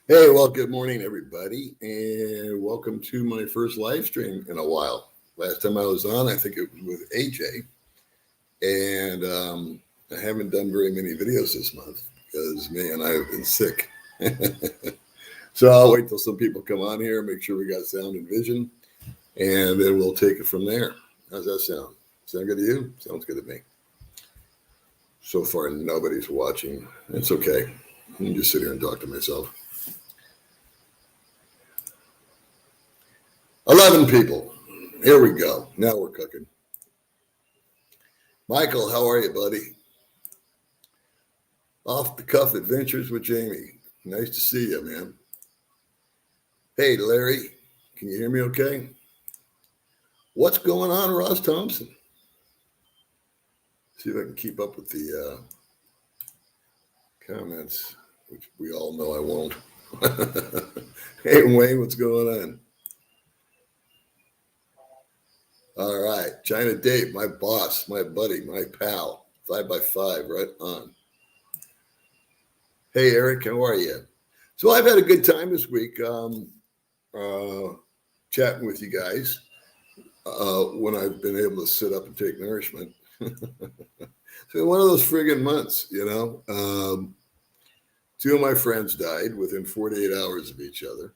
Hey, well, good morning, everybody, and welcome to my first live stream in a while. Last time I was on, I think it was with AJ, and I haven't done very many videos this month because, man, I have been sick. So I'll wait till some people come on here, make sure we got sound and vision, and then we'll take it from there. How's that sound? Sound good to you? Sounds good to me. So far, nobody's watching. It's okay. I can just sit here and talk to myself. 11 people. Here we go. Now we're cooking. Michael, how are you, buddy? Off the cuff adventures with Jamie. Nice to see you, man. Hey, Larry, can you hear me okay? What's going on, Ross Thompson? See if I can keep up with the comments, which we all know I won't. Hey, Wayne, what's going on? All right. China Dave, my boss, my buddy, my pal. 5x5, right on. Hey, Eric, how are you? So I've had a good time this week chatting with you guys when I've been able to sit up and take nourishment. So one of those friggin' months, you know. Two of my friends died within 48 hours of each other.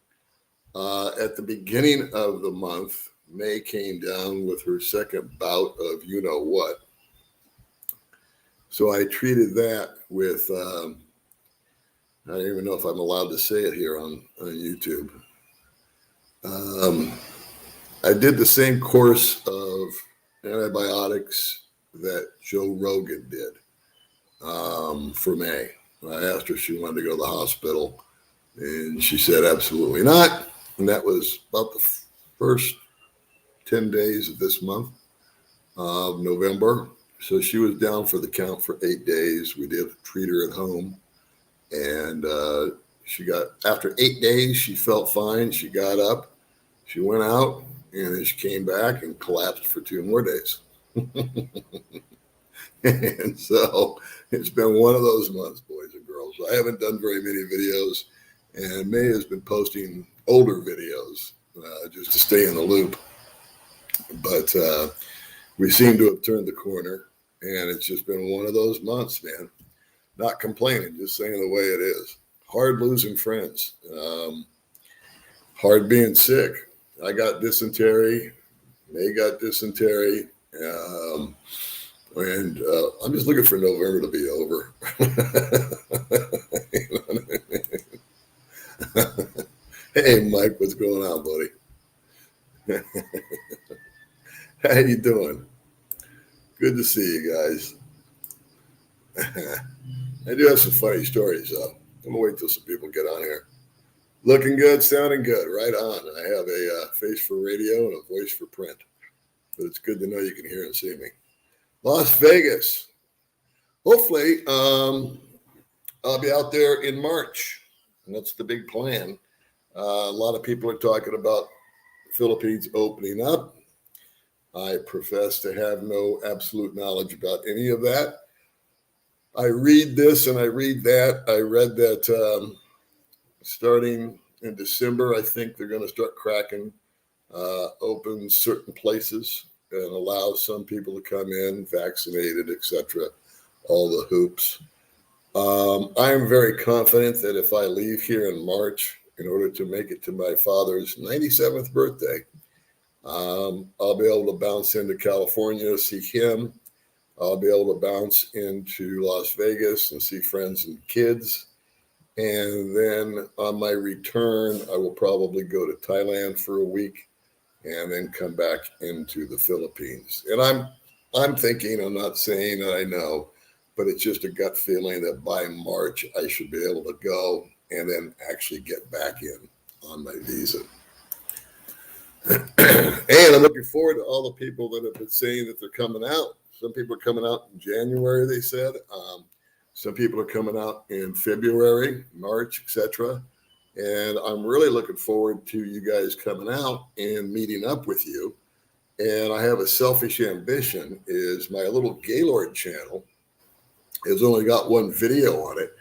At the beginning of the month, May came down with her second bout of you-know-what. So I treated that with, I don't even know if I'm allowed to say it here on YouTube. I did the same course of antibiotics that Joe Rogan did for May. I asked her if she wanted to go to the hospital, and she said absolutely not. And that was about the first 10 days of this month of November. So she was down for the count for 8 days. We did treat her at home. And she got, after 8 days, she felt fine. She got up, she went out, and then she came back and collapsed for 2 more days. And so it's been one of those months, boys and girls. I haven't done very many videos, and May has been posting older videos just to stay in the loop. But we seem to have turned the corner, and it's just been one of those months, man. Not complaining, just saying the way it is. Hard losing friends. Hard being sick. I got dysentery. May got dysentery. And I'm just looking for November to be over. You know what I mean? Hey, Mike, what's going on, buddy? How you doing? Good to see you guys. I do have some funny stories, though. I'm going to wait till some people get on here. Looking good, sounding good, right on. I have a face for radio and a voice for print. But it's good to know you can hear and see me. Las Vegas. Hopefully, I'll be out there in March. And that's the big plan. A lot of people are talking about the Philippines opening up. I profess to have no absolute knowledge about any of that. I read this and I read that. I read that starting in December, I think they're going to start cracking open certain places and allow some people to come in, vaccinated, etc., all the hoops. I am very confident that if I leave here in March in order to make it to my father's 97th birthday, I'll be able to bounce into California to see him. I'll be able to bounce into Las Vegas and see friends and kids. And then on my return, I will probably go to Thailand for a week and then come back into the Philippines. And I'm thinking, I'm not saying that I know, but it's just a gut feeling that by March, I should be able to go and then actually get back in on my visa. And I'm looking forward to all the people that have been saying that they're coming out. Some people are coming out in January, they said. Some people are coming out in February, March, etc. And I'm really looking forward to you guys coming out and meeting up with you. And I have a selfish ambition is my little Gaylord channel has only got one video on it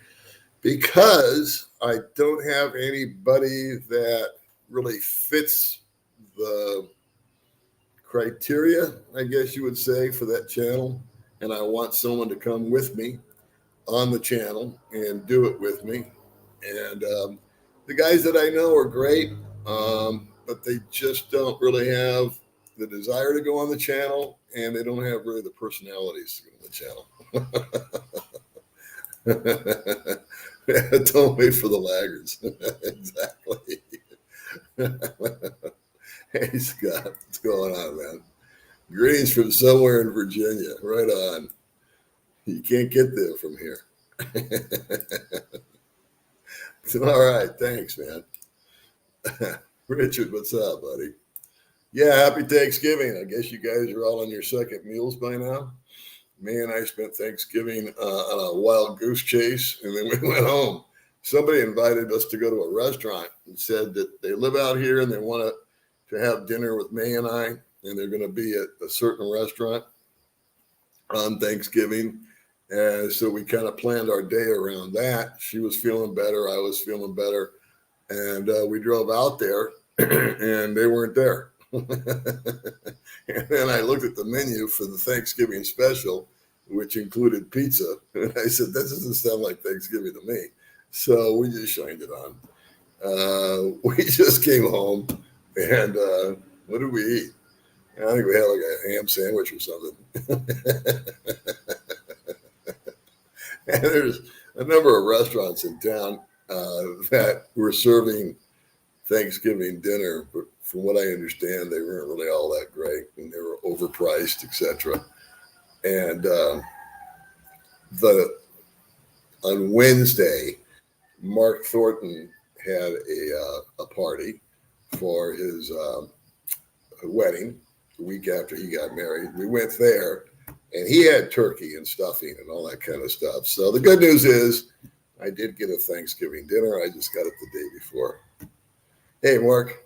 because I don't have anybody that really fits the criteria, I guess you would say, for that channel. And I want someone to come with me on the channel and do it with me. And the guys that I know are great, but they just don't really have the desire to go on the channel, and they don't have really the personalities to go on the channel. Don't wait for the laggards. Exactly. Hey, Scott, what's going on, man? Greetings from somewhere in Virginia. Right on. You can't get there from here. All right. Thanks, man. Richard, what's up, buddy? Yeah, happy Thanksgiving. I guess you guys are all on your second meals by now. Me and I spent Thanksgiving on a wild goose chase, and then we went home. Somebody invited us to go to a restaurant and said that they live out here and they want to have dinner with May and I, and they're going to be at a certain restaurant on Thanksgiving. And so we kind of planned our day around that. She was feeling better. I was feeling better. And we drove out there and they weren't there. And then I looked at the menu for the Thanksgiving special, which included pizza. And I said, that doesn't sound like Thanksgiving to me. So we just shined it on. We just came home and what did we eat? I think we had like a ham sandwich or something. And there's a number of restaurants in town that were serving Thanksgiving dinner, but from what I understand, they weren't really all that great, and they were overpriced, etc. And on Wednesday, Mark Thornton had a party for his wedding the week after he got married. We went there, and he had turkey and stuffing and all that kind of stuff. So the good news is I did get a Thanksgiving dinner. I just got it the day before. Hey, Mark.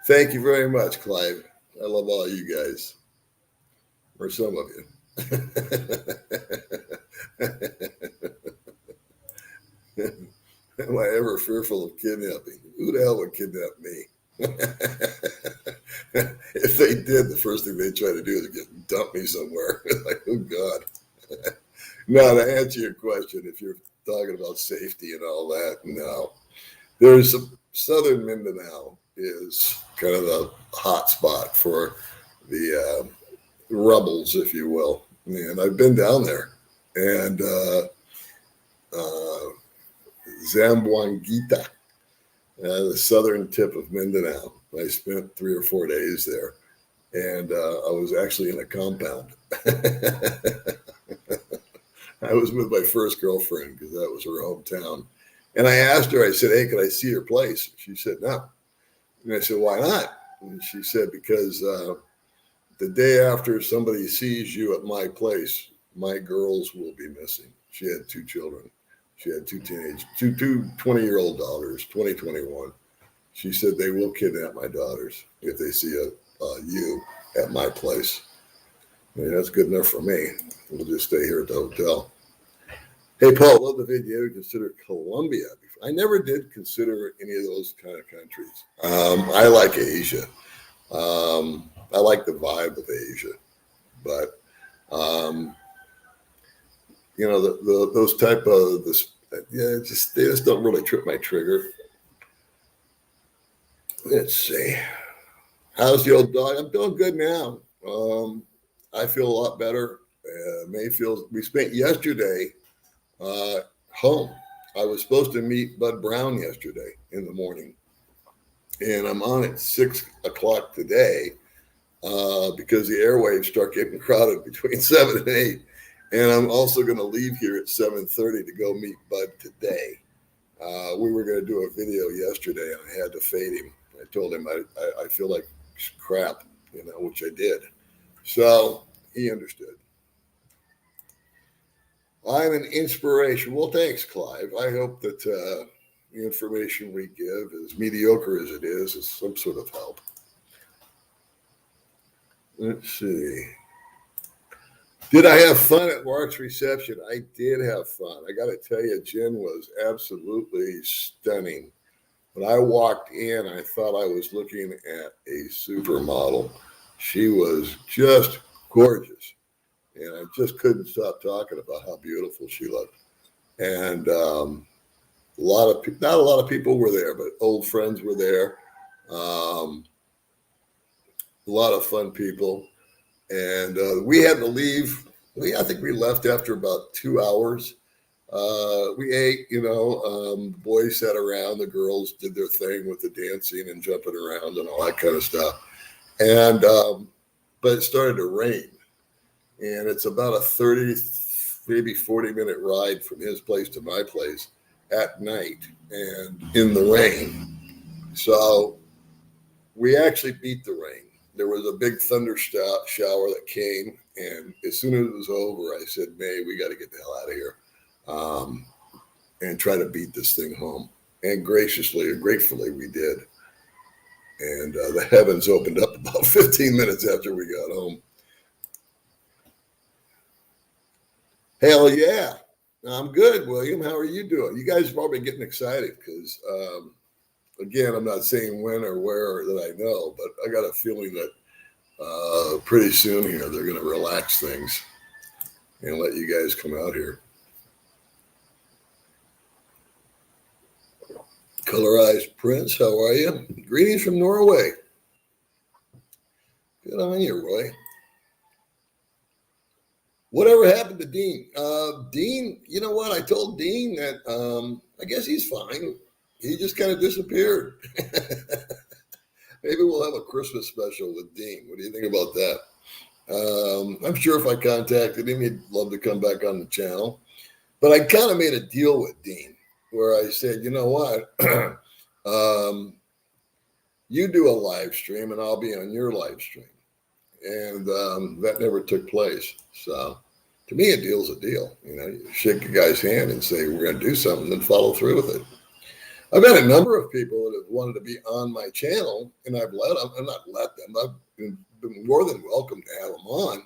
Thank you very much, Clive. I love all you guys, or some of you. Am I ever fearful of kidnapping? Who the hell would kidnap me? If they did, the first thing they'd try to do is dump me somewhere. Like, oh, God. No, to answer your question, if you're talking about safety and all that, no. There's southern Mindanao is kind of the hot spot for the rebels, if you will. And I've been down there. And Zamboanguita, the southern tip of Mindanao. I spent 3 or 4 days there. And I was actually in a compound. I was with my first girlfriend because that was her hometown. And I asked her, I said, hey, can I see your place? She said, no. And I said, why not? And she said, because the day after somebody sees you at my place, my girls will be missing. She had 2 children. She had 2 20-year-old daughters, 20, 21. She said, they will kidnap my daughters if they see you at my place. I mean, that's good enough for me. We'll just stay here at the hotel. Hey, Paul, love the video. Consider Colombia. I never did consider any of those kind of countries. I like Asia. I like the vibe of Asia. But, you know, those type of, they just don't really trip my trigger. Let's see. How's the old dog? I'm doing good now. I feel a lot better. We spent yesterday home. I was supposed to meet Bud Brown yesterday in the morning, and I'm on at 6 o'clock today because the airwaves start getting crowded between 7 and 8. And I'm also going to leave here at 7:30 to go meet Bud today. We were going to do a video yesterday, and I had to fade him. I told him I feel like crap, you know, which I did. So he understood. I'm an inspiration. Well, thanks, Clive. I hope that the information we give, as mediocre as it is some sort of help. Let's see. Did I have fun at Mark's reception? I did have fun. I got to tell you, Jen was absolutely stunning. When I walked in, I thought I was looking at a supermodel. She was just gorgeous. And I just couldn't stop talking about how beautiful she looked. And not a lot of people were there, but old friends were there. A lot of fun people. And we had to leave. I think we left after about 2 hours. We ate, the boys sat around, the girls did their thing with the dancing and jumping around and all that kind of stuff. And, but it started to rain, and it's about a 30, maybe 40-minute ride from his place to my place at night and in the rain. So we actually beat the rain. There was a big thunder shower that came, and as soon as it was over, I said, May, we got to get the hell out of here. And try to beat this thing home. And graciously or gratefully, we did. And the heavens opened up about 15 minutes after we got home. Hell yeah. I'm good, William. How are you doing? You guys are probably getting excited because, again, I'm not saying when or where that I know, but I got a feeling that pretty soon here they're going to relax things and let you guys come out here. Colorized Prince, how are you? Greetings from Norway. Good on you, Roy. Whatever happened to Dean? Dean, you know what? I told Dean that I guess he's fine. He just kind of disappeared. Maybe we'll have a Christmas special with Dean. What do you think about that? I'm sure if I contacted him, he'd love to come back on the channel. But I kind of made a deal with Dean where I said, you know what? You do a live stream and I'll be on your live stream. And that never took place. So to me, a deal's a deal. You shake a guy's hand and say, we're going to do something, then follow through with it. I've had a number of people that have wanted to be on my channel, and I've let them. I'm not let them. I've been more than welcome to have them on.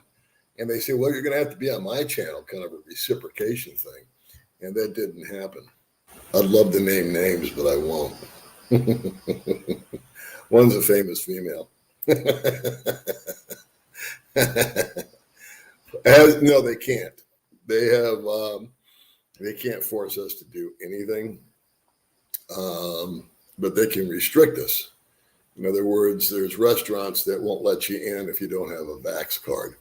And they say, well, you're going to have to be on my channel, kind of a reciprocation thing. And that didn't happen. I'd love to name names, but I won't. One's a famous female. No, they can't. They have. They can't force us to do anything, but they can restrict us. In other words, there's restaurants that won't let you in if you don't have a Vax card.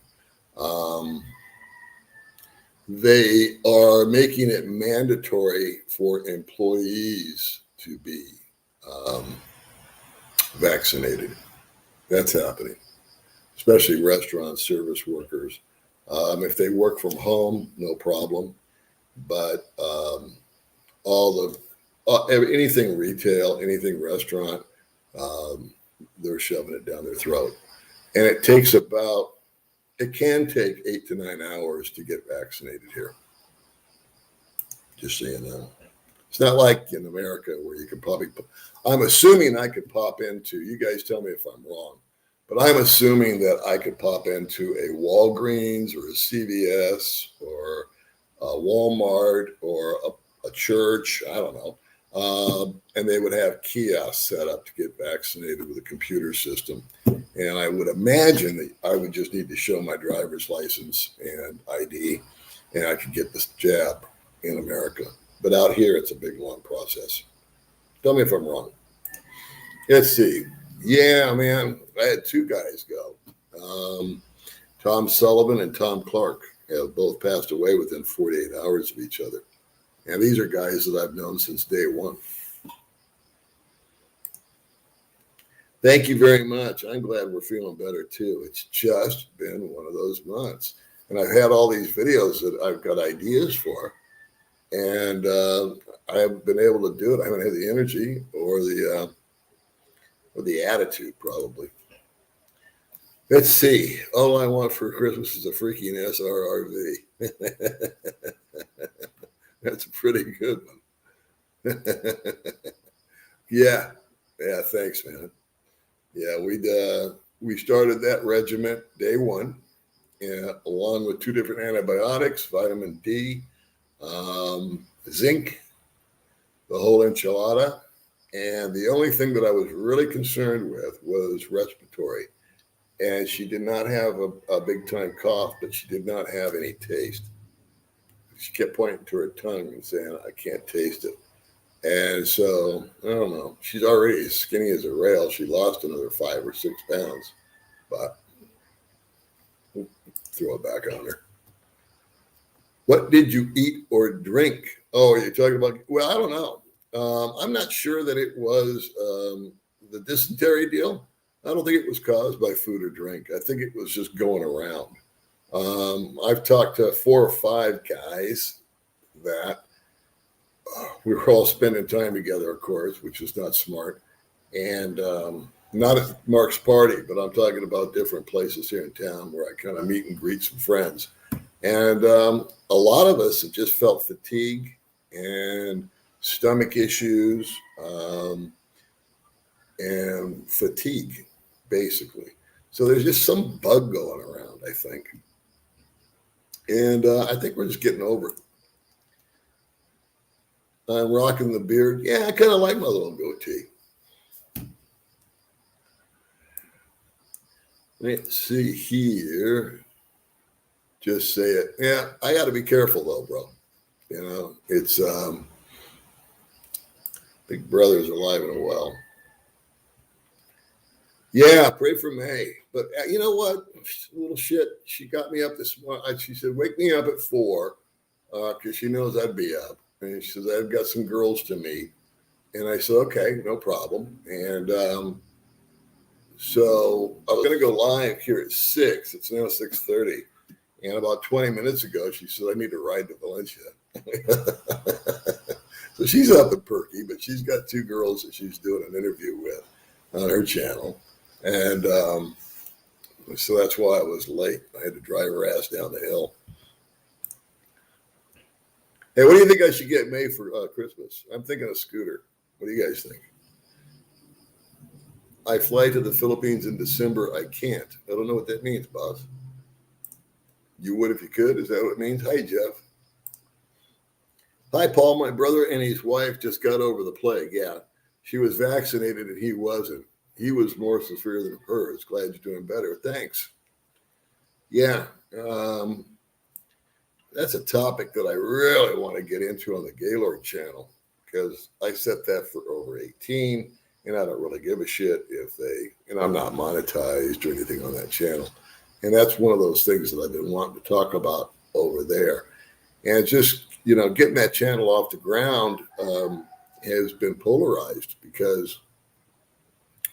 They are making it mandatory for employees to be vaccinated. That's happening, especially restaurant service workers. If they work from home, no problem. But anything retail, anything restaurant, they're shoving it down their throat. And it can take 8 to 9 hours to get vaccinated here. Just so you know. It's not like in America where you can probably, I'm assuming I could pop into, you guys tell me if I'm wrong, but I'm assuming that I could pop into a Walgreens or a CVS or a Walmart or a church, I don't know, and they would have kiosks set up to get vaccinated with a computer system. And I would imagine that I would just need to show my driver's license and ID, and I could get this jab in America. But out here, it's a big, long process. Tell me if I'm wrong. Let's see. Yeah, man, I had 2 guys go. Tom Sullivan and Tom Clark have both passed away within 48 hours of each other. And these are guys that I've known since day one. Thank you very much. I'm glad we're feeling better too. It's just been one of those months. And I've had all these videos that I've got ideas for. And I haven't been able to do it. I haven't had the energy or the attitude, probably. Let's see. All I want for Christmas is a freaking SRRV. That's a pretty good one. Yeah. Thanks, man. Yeah, we started that regiment day one, along with 2 different antibiotics, vitamin D, zinc, the whole enchilada. And the only thing that I was really concerned with was respiratory. And she did not have a big time cough, but she did not have any taste. She kept pointing to her tongue and saying, I can't taste it. And so, I don't know. She's already as skinny as a rail. She lost another 5 or 6 pounds, but we'll throw it back on her. What did you eat or drink? Oh, you're talking about, well, I don't know. I'm not sure that it was the dysentery deal. I don't think it was caused by food or drink. I think it was just going around. I've talked to 4 or 5 guys that we were all spending time together, of course, which is not smart. And not at Mark's party, but I'm talking about different places here in town where I kind of meet and greet some friends. And a lot of us have just felt fatigue and stomach issues and fatigue, basically. So there's just some bug going around, I think. And I think we're just getting over it. I'm rocking the beard. Yeah, I kind of like my little goatee. Let's see here. Just say it. Yeah, I got to be careful though, bro. You know, it's Big Brother's alive and well. Yeah, pray for May. But you know what? Little shit. She got me up this morning. She said, wake me up at 4 because she knows I'd be up. And she says, I've got some girls to meet. And I said, okay, no problem. And so I was going to go live here at 6. It's now 6:30. And about 20 minutes ago, she said, I need to ride to Valencia. So she's up and perky, but she's got 2 girls that she's doing an interview with on her channel. And so that's why I was late. I had to drive her ass down the hill. Hey, what do you think I should get May for Christmas? I'm thinking a scooter. What do you guys think? I fly to the Philippines in December. I can't. I don't know what that means, boss. You would if you could. Is that what it means? Hi, Jeff. Hi, Paul. My brother and his wife just got over the plague. Yeah, she was vaccinated and he wasn't. He was more severe than hers. Glad you're doing better. Thanks. Yeah. That's a topic that I really want to get into on the Gaylord channel because I set that for over 18 and I don't really give a shit if and I'm not monetized or anything on that channel. And that's one of those things that I've been wanting to talk about over there. And just, getting that channel off the ground has been polarized because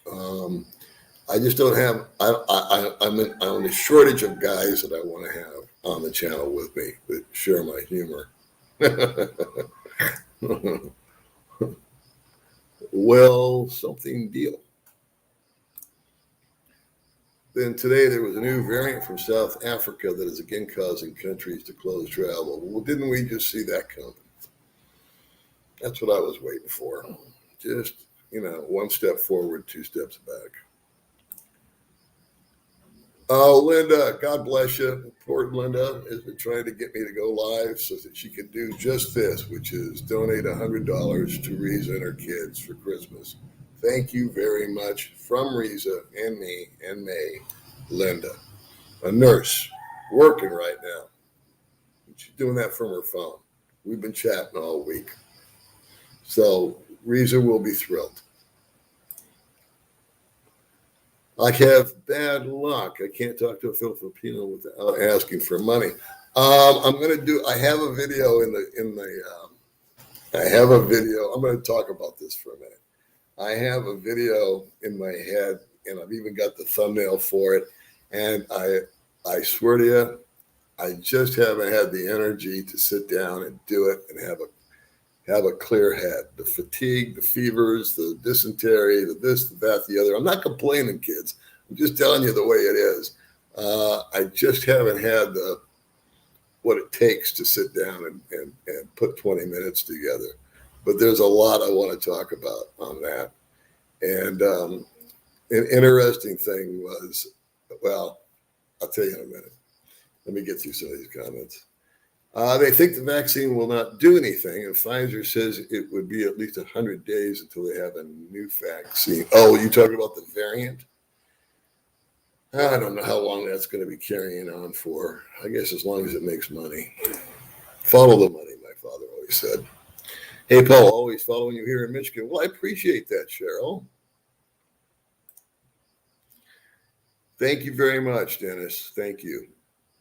I just don't have, I'm in a shortage of guys that I want to have on the channel with me that share my humor. Well, something deal. Then today there was a new variant from South Africa that is again causing countries to close travel. Well, didn't we just see that coming? That's what I was waiting for. Just, 1 step forward, 2 steps back. Oh, Linda, God bless you. Poor Linda has been trying to get me to go live so that she could do just this, which is donate $100 to Riza and her kids for Christmas. Thank you very much from Riza and me and May, Linda, a nurse working right now. She's doing that from her phone. We've been chatting all week. So Riza will be thrilled. I have bad luck. I can't talk to a Filipino without asking for money. I'm going to do, I have a video I'm going to talk about this for a minute. I have a video in my head and I've even got the thumbnail for it. And I swear to you, I just haven't had the energy to sit down and do it and have a clear head. The fatigue, the fevers, the dysentery, the this, the that, the other. I'm not complaining, kids. I'm just telling you the way it is. I just haven't had what it takes to sit down and put 20 minutes together. But there's a lot I want to talk about on that. And an interesting thing was, well, I'll tell you in a minute. Let me get through some of these comments. They think the vaccine will not do anything, and Pfizer says it would be at least 100 days until they have a new vaccine. Oh, you talking about the variant? I don't know how long that's going to be carrying on for. I guess as long as it makes money. Follow the money, my father always said. Hey, Paul, always following you here in Michigan. Well, I appreciate that, Cheryl. Thank you very much, Dennis. Thank you.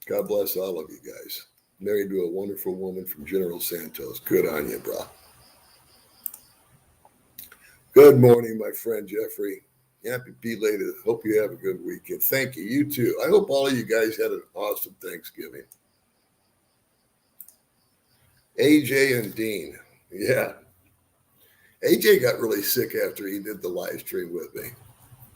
God bless all of you guys. Married to a wonderful woman from General Santos. Good on you, bro. Good morning, my friend Jeffrey. Happy belated. Hope you have a good weekend. Thank you. You too. I hope all of you guys had an awesome Thanksgiving. AJ and Dean. Yeah. AJ got really sick after he did the live stream with me.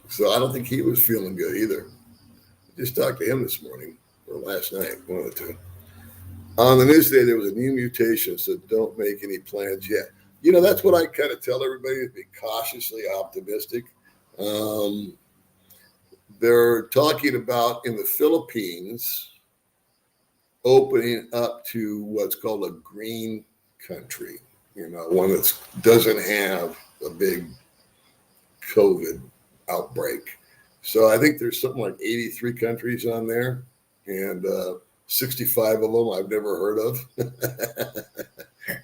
So I don't think he was feeling good either. I just talked to him this morning or last night, one of the two. On the news today, there was a new mutation, so don't make any plans yet. You know, that's what I kind of tell everybody, to be cautiously optimistic. They're talking about in the Philippines opening up to what's called a green country, you know, one that doesn't have a big COVID outbreak. So I think there's something like 83 countries on there, and 65 of them I've never heard of.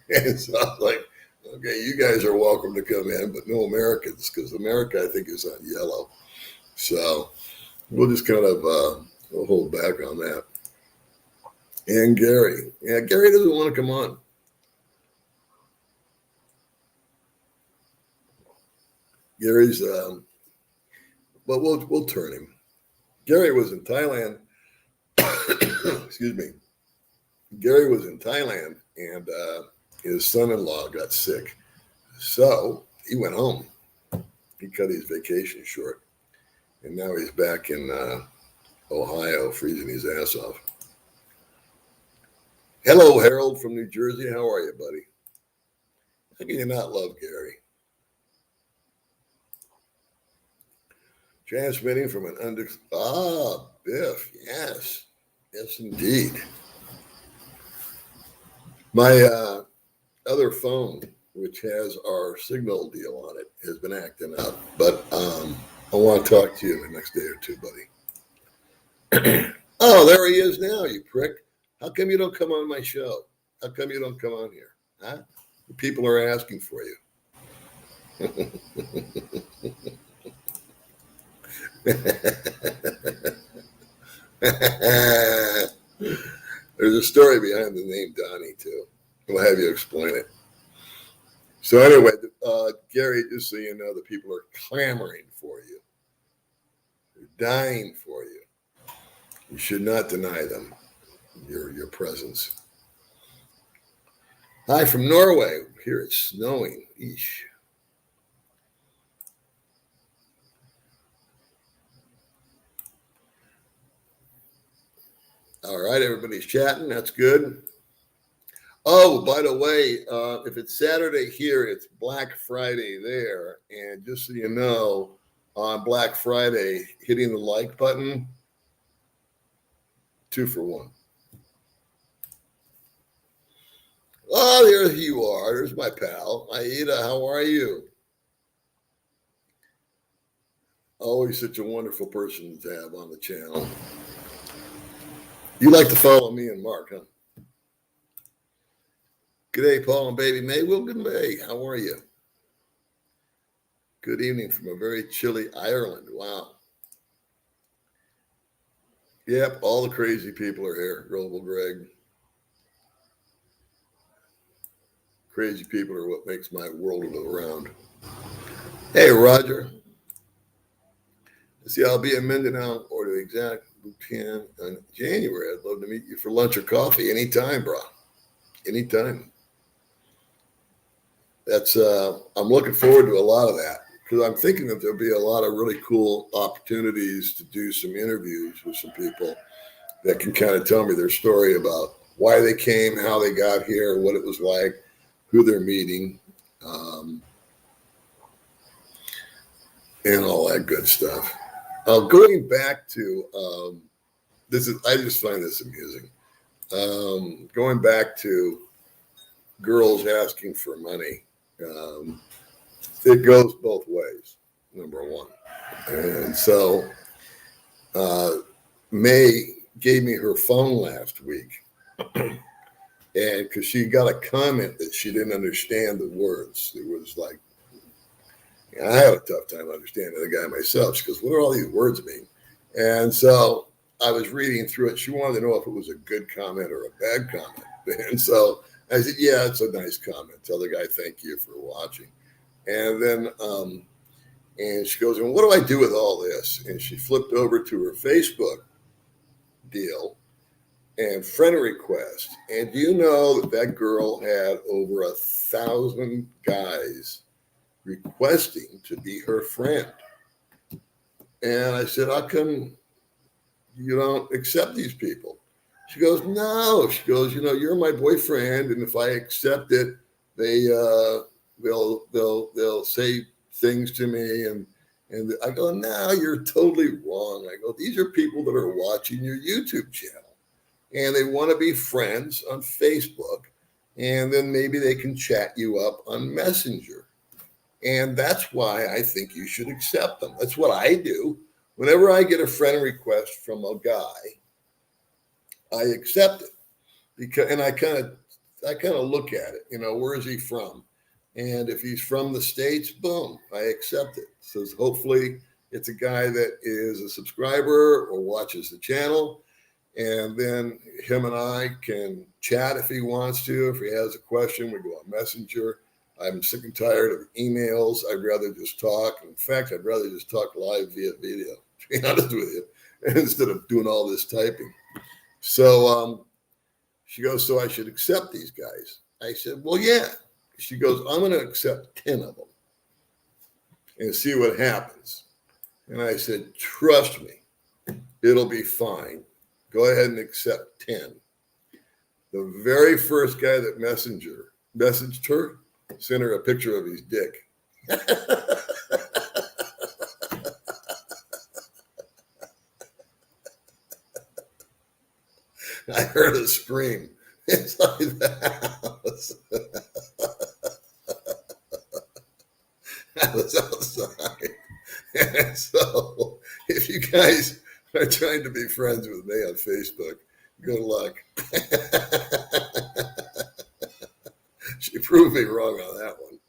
And so I'm like, okay, you guys are welcome to come in, but no Americans, because America, I think, is on yellow. So we'll just kind of we'll hold back on that. And Gary. Yeah, Gary doesn't want to come on. Gary's, but we'll turn him. Gary was in Thailand. Excuse me. Gary was in Thailand, and his son-in-law got sick. So he went home. He cut his vacation short. And now he's back in Ohio, freezing his ass off. Hello, Harold from New Jersey. How are you, buddy? How can you not love Gary? Transmitting from an Biff. Yes. Yes, indeed. My other phone, which has our signal deal on it, has been acting up. But I want to talk to you the next day or two, buddy. Oh, there he is now, you prick. How come you don't come on my show? How come you don't come on here? Huh? People are asking for you. There's a story behind the name Donnie, too. We'll have you explain it. So anyway, Gary, just so you know, the people are clamoring for you. They're dying for you. You should not deny them your presence. Hi from Norway. Here it's snowing. Eesh. All right, everybody's chatting. That's good. Oh, by the way, if it's Saturday here, it's Black Friday there. And just so you know, on Black Friday, hitting the like button, 2 for 1. Oh, there you are. There's my pal. Aida, how are you? Always such a wonderful person to have on the channel. You like to follow me and Mark, huh? Good day, Paul and baby May. Wilkin May, how are you? Good evening from a very chilly Ireland. Wow. Yep, all the crazy people are here. Global Greg. Crazy people are what makes my world go around. Hey, Roger. See, I'll be in Mindanao or the exact Bhutan in January. I'd love to meet you for lunch or coffee anytime, bro. Anytime. That's I'm looking forward to a lot of that, because I'm thinking that there'll be a lot of really cool opportunities to do some interviews with some people that can kind of tell me their story about why they came, how they got here, what it was like, who they're meeting, and all that good stuff. Going back to I just find this amusing. Going back to girls asking for money, it goes both ways, number one. And so May gave me her phone last week, and because she got a comment that she didn't understand the words. It was like, I have a tough time understanding the guy myself. She goes, what do all these words mean? And so I was reading through it. She wanted to know if it was a good comment or a bad comment. And so I said, yeah, it's a nice comment. Tell the guy, thank you for watching. And then, and she goes, and what do I do with all this? And she flipped over to her Facebook deal and friend request. And do you know that girl had over 1,000 guys requesting to be her friend? And I said, how come you don't accept these people? She goes, no. She goes, you're my boyfriend, and if I accept it, they'll say things to me, and I go, no, you're totally wrong. I go, these are people that are watching your YouTube channel, and they want to be friends on Facebook, and then maybe they can chat you up on Messenger. And that's why I think you should accept them. That's what I do. Whenever I get a friend request from a guy, I accept it, and I kind of look at it. Where is he from? And if he's from the States, boom, I accept it. So hopefully it's a guy that is a subscriber or watches the channel. And then him and I can chat if he wants to. If he has a question, we go on Messenger. I'm sick and tired of emails. I'd rather just talk. In fact, I'd rather just talk live via video, to be honest with you, instead of doing all this typing. So she goes, so I should accept these guys. I said, well, yeah. She goes, I'm going to accept 10 of them and see what happens. And I said, trust me, it'll be fine. Go ahead and accept 10. The very first guy that messaged her, sent her a picture of his dick. I heard a scream inside the house. I was outside. And so if you guys are trying to be friends with me on Facebook, good luck. She proved me wrong on that one.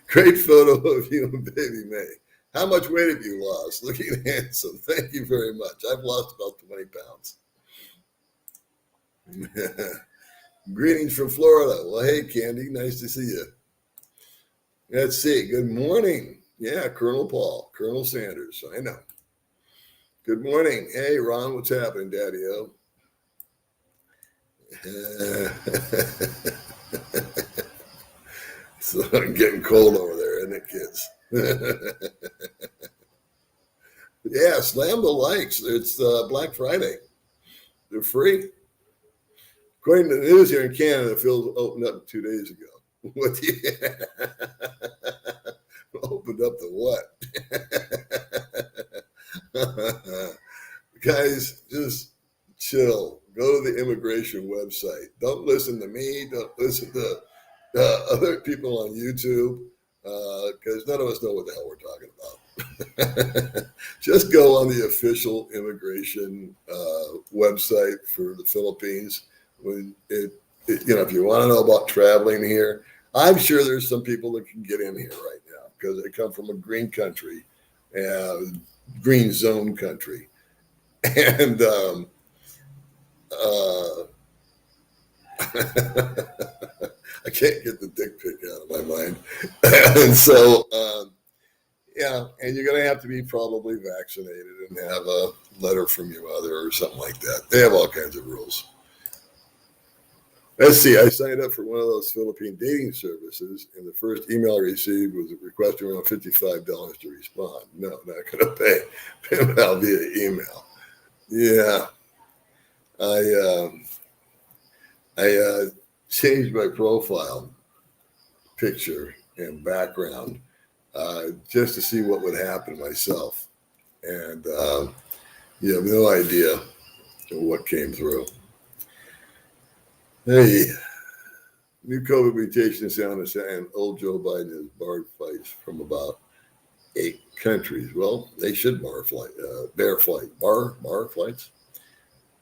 Great photo of you and baby May. How much weight have you lost? Looking handsome. Thank you very much. I've lost about 20 pounds. Greetings from Florida. Well, hey, Candy. Nice to see you. Let's see. Good morning. Yeah, Colonel Paul. Colonel Sanders. I know. Good morning. Hey, Ron. What's happening, Daddy-O? So I'm getting cold over there, isn't it, kids? Yeah, slam the likes. It's Black Friday. They're free. According to the news here in Canada, the fields opened up 2 days ago. What do you opened up the what? Guys, just chill. Go to the immigration website. Don't listen to me. Don't listen to other people on YouTube, because none of us know what the hell we're talking about. Just go on the official immigration website for the Philippines. When if you want to know about traveling here, I'm sure there's some people that can get in here right now because they come from a green country, green zone country, and I can't get the dick pic out of my mind. And so, and you're going to have to be probably vaccinated and have a letter from your mother or something like that. They have all kinds of rules. Let's see. I signed up for one of those Philippine dating services, and the first email I received was requesting around $55 to respond. No, not going to pay. PayPal via email. Yeah. I changed my profile picture and background just to see what would happen myself. And you have no idea what came through. Hey, new COVID mutation sound and old Joe Biden has barred flights from about 8 countries. Well, they should bar flights.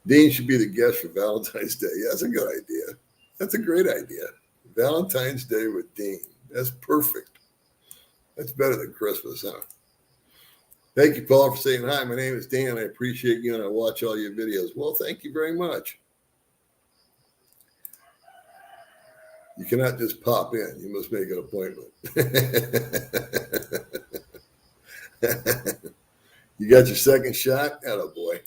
Dean should be the guest for Valentine's Day. Yeah, that's a good idea. That's a great idea. Valentine's Day with Dean. That's perfect. That's better than Christmas, huh? Thank you, Paul, for saying hi. My name is Dan. I appreciate you, and I watch all your videos. Well, thank you very much. You cannot just pop in. You must make an appointment. You got your second shot? Attaboy.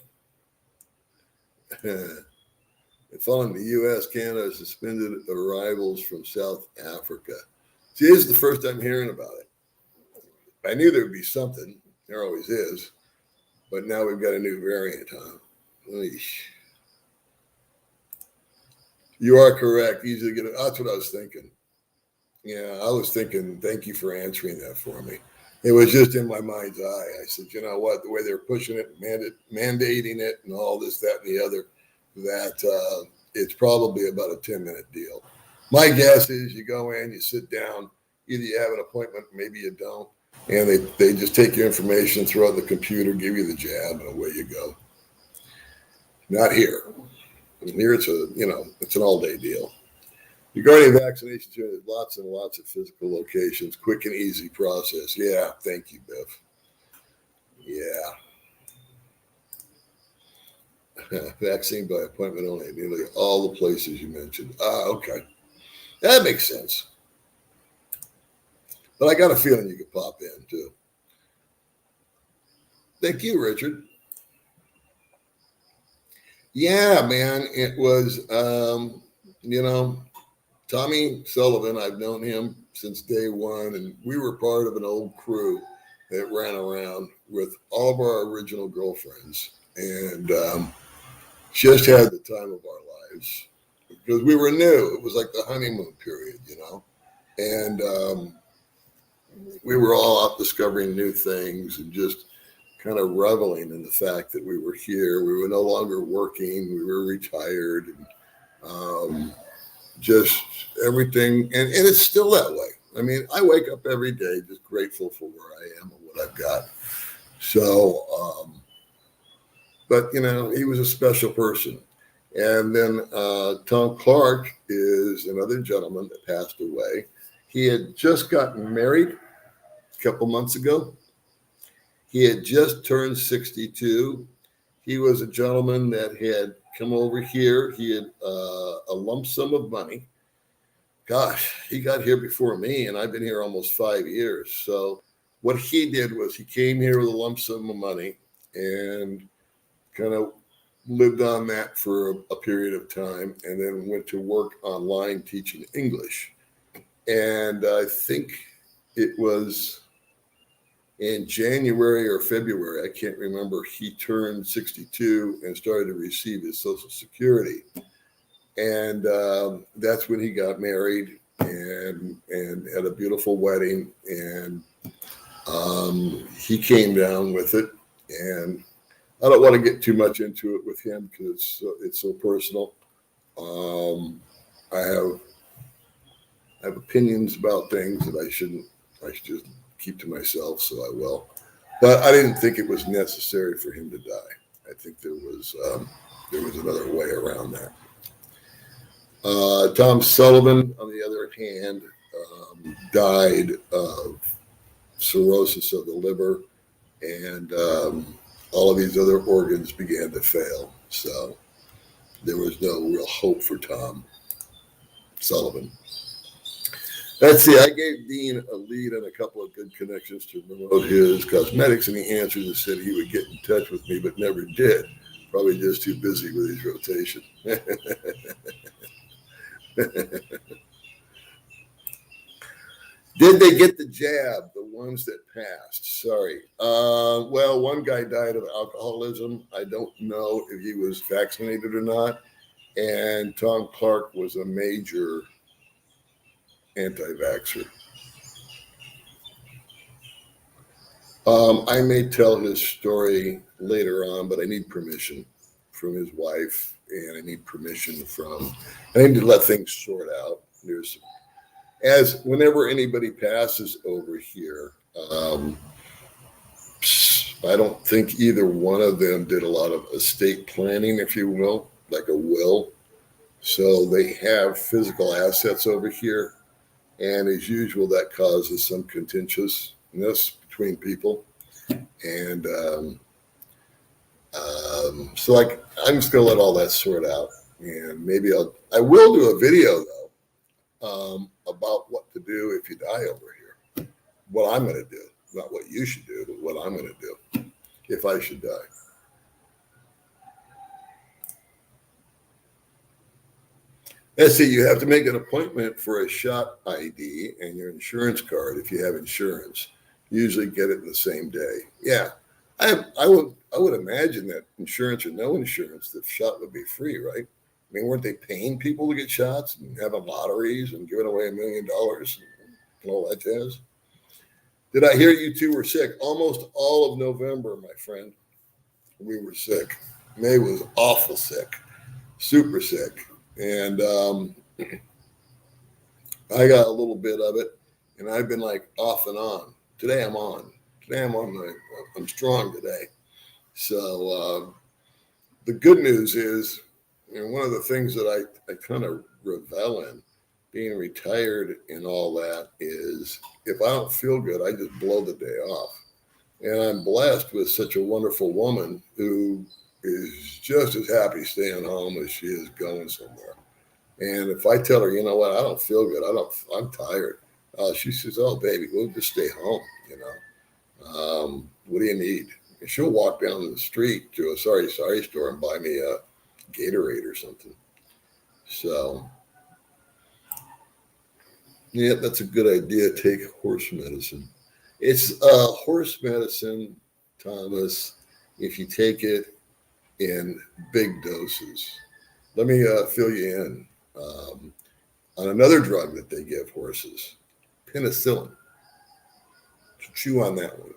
Following the U.S., Canada suspended arrivals from South Africa. See, this is the first I'm hearing about it. I knew there would be something. There always is. But now we've got a new variant, huh? Eesh. You are correct. Easy to get it. That's what I was thinking. Yeah, I was thinking, thank you for answering that for me. It was just in my mind's eye. I said, you know what? The way they're pushing it, mandating it, and all this, that, and the other, that it's probably about a 10-minute deal. My guess is you go in, you sit down, either you have an appointment, maybe you don't, and they just take your information, throw it in the computer, give you the jab, and away you go. Not here. Here it's an all-day deal. Regarding vaccinations, there's lots and lots of physical locations, quick and easy process. Yeah, thank you, Biff. Yeah. Vaccine by appointment only, nearly all the places you mentioned. Okay. That makes sense. But I got a feeling you could pop in, too. Thank you, Richard. Yeah, man, it was, Tommy Sullivan. I've known him since day one, and we were part of an old crew that ran around with all of our original girlfriends and just had the time of our lives because we were new. It was like the honeymoon period, and we were all out discovering new things and just kind of reveling in the fact that we were here. We were no longer working. We were retired, and just everything. And it's still that way. I mean, I wake up every day just grateful for where I am and what I've got. So, but, he was a special person. And then Tom Clark is another gentleman that passed away. He had just gotten married a couple months ago. He had just turned 62. He was a gentleman that had come over here. He had a lump sum of money. Gosh, he got here before me, and I've been here almost 5 years. So what he did was he came here with a lump sum of money and kind of lived on that for a period of time and then went to work online teaching English. And I think it was in January or February, I can't remember, he turned 62 and started to receive his Social Security. And that's when he got married and had a beautiful wedding. And he came down with it. And I don't want to get too much into it with him because it's so personal. I have opinions about things that I should just keep to myself, so I will. But I didn't think it was necessary for him to die. I think there was another way around that. Tom Sullivan, on the other hand, died of cirrhosis of the liver, and all of these other organs began to fail. So there was no real hope for Tom Sullivan. Let's see, I gave Dean a lead on a couple of good connections to promote his cosmetics, and he answered and said he would get in touch with me, but never did. Probably just too busy with his rotation. Did they get the jab, the ones that passed? Sorry. Well, one guy died of alcoholism. I don't know if he was vaccinated or not. And Tom Clark was a major anti-vaxxer. I may tell his story later on, but I need permission from his wife, and I need permission from. I need to let things sort out. There's as whenever anybody passes over here. I don't think either one of them did a lot of estate planning, if you will, like a will. So they have physical assets over here. And as usual, that causes some contentiousness between people. And so like, I'm just going to let all that sort out. And maybe I will do a video though, about what to do if you die over here. What I'm going to do, not what you should do, but what I'm going to do if I should die. Let's see, you have to make an appointment for a shot ID and your insurance card if you have insurance. Usually get it the same day. Yeah, I would imagine that insurance or no insurance, the shot would be free, right? I mean, weren't they paying people to get shots and having lotteries and giving away $1 million and all that jazz? Did I hear you two were sick? Almost all of November, my friend, we were sick. May was awful sick, super sick. And I got a little bit of it, and I've been like off and on. Today I'm on. I'm strong today. So the good news is, one of the things that I kind of revel in, being retired and all that, is if I don't feel good, I just blow the day off. And I'm blessed with such a wonderful woman who is just as happy staying home as she is going somewhere. And if I tell her, you know what, I don't feel good, I'm tired. She says, oh, baby, we'll just stay home, what do you need? And she'll walk down the street to a sorry store and buy me a Gatorade or something. So, yeah, that's a good idea. Take horse medicine. It's horse medicine, Thomas, if you take it in big doses. Let me fill you in on another drug that they give horses, penicillin. So chew on that one.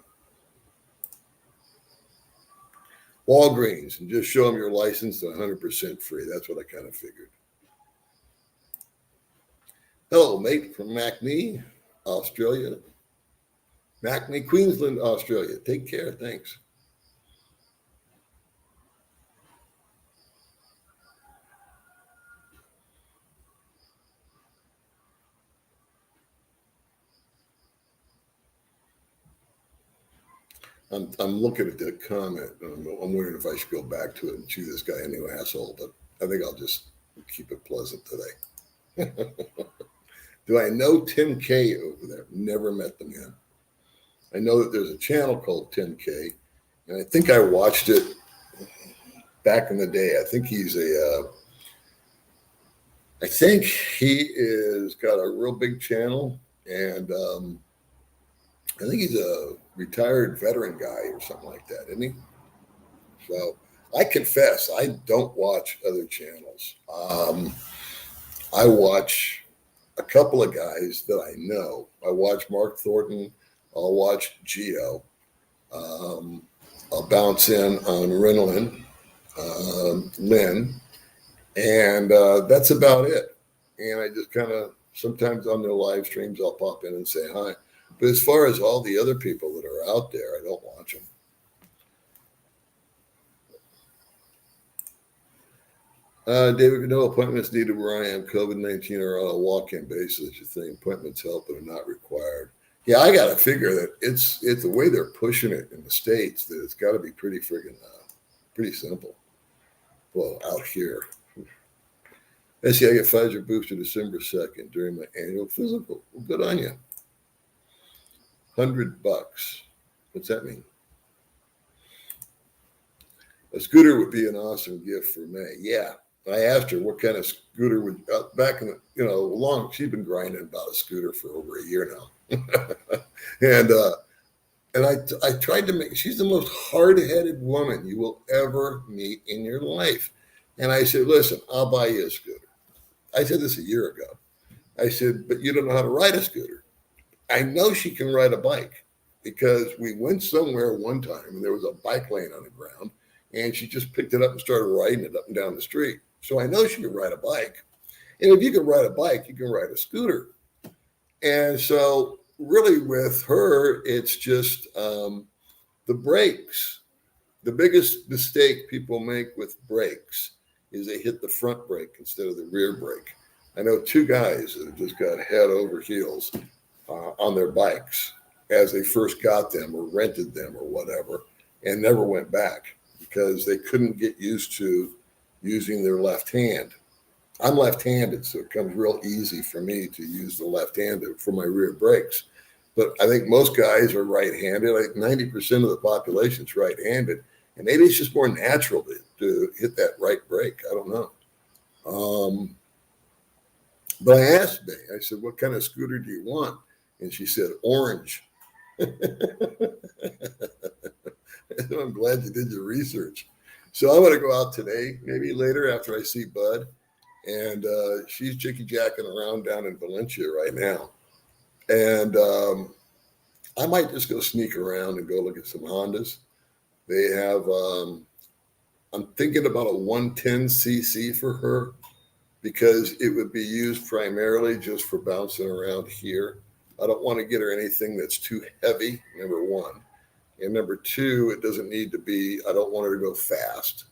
Walgreens, and just show them your license, 100% free. That's what I kind of figured. Hello, mate, from Macney, Australia. Macney, Queensland, Australia. Take care. Thanks. I'm looking at the comment. I'm wondering if I should go back to it and chew this guy a new asshole, but I think I'll just keep it pleasant today. Do I know Tim K over there? Never met the man. I know that there's a channel called 10K, and I think I watched it back in the day. I think I think he is got a real big channel, and I think he's a retired veteran guy or something like that, isn't he? So I confess, I don't watch other channels. I watch a couple of guys that I know. I watch Mark Thornton. I'll watch Geo. I'll bounce in on Renolin, Lynn, and that's about it. And I just kind of, sometimes on their live streams, I'll pop in and say hi. But as far as all the other people that are out there, I don't watch them. David, no appointments needed where I am. COVID-19 are on a walk-in basis. You think appointments help but are not required. Yeah, I got to figure that it's the way they're pushing it in the States that it's got to be pretty friggin' pretty simple. Well, out here. Let's see, I get Pfizer booster December 2nd during my annual physical. Well, good on you. $100. What's that mean? A scooter would be an awesome gift for May. Yeah. I asked her what kind of scooter would, back in the, she's been grinding about a scooter for over a year now. and I tried to make, she's the most hard-headed woman you will ever meet in your life. And I said, listen, I'll buy you a scooter. I said this a year ago. I said, but you don't know how to ride a scooter. I know she can ride a bike. because we went somewhere one time and there was a bike lane on the ground, and she just picked it up and started riding it up and down the street. So I know she can ride a bike. And if you can ride a bike, you can ride a scooter. And so really with her, it's just the brakes. The biggest mistake people make with brakes is they hit the front brake instead of the rear brake. I know two guys that have just got head over heels on their bikes as they first got them or rented them or whatever, and never went back because they couldn't get used to using their left hand. I'm left-handed, so it comes real easy for me to use the left hand for my rear brakes. But I think most guys are right-handed. Like 90% of the population is right-handed. And maybe it's just more natural to hit that right brake. I don't know. But I asked May, I said, what kind of scooter do you want? And she said, orange. I'm glad you did your research. So I'm going to go out today, maybe later after I see Bud. And she's jicky-jacking around down in Valencia right now. And I might just go sneak around and go look at some Hondas. They have, I'm thinking about a 110cc for her because it would be used primarily just for bouncing around here. I don't want to get her anything that's too heavy, number one. And number two, it doesn't need to be, I don't want her to go fast.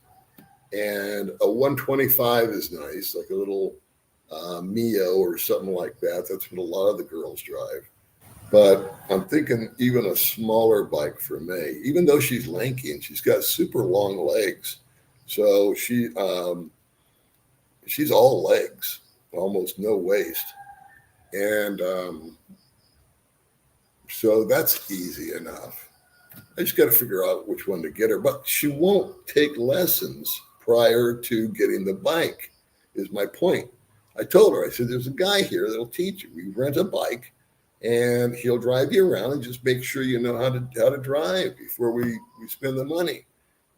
And a 125 is nice, like a little Mio or something like that. That's what a lot of the girls drive. But I'm thinking even a smaller bike for May, even though she's lanky and she's got super long legs. So she's all legs, almost no waist. And so that's easy enough. I just got to figure out which one to get her. But she won't take lessons prior to getting the bike, is my point. I told her, I said, there's a guy here that'll teach you. We rent a bike, and he'll drive you around and just make sure you know how to drive before we spend the money.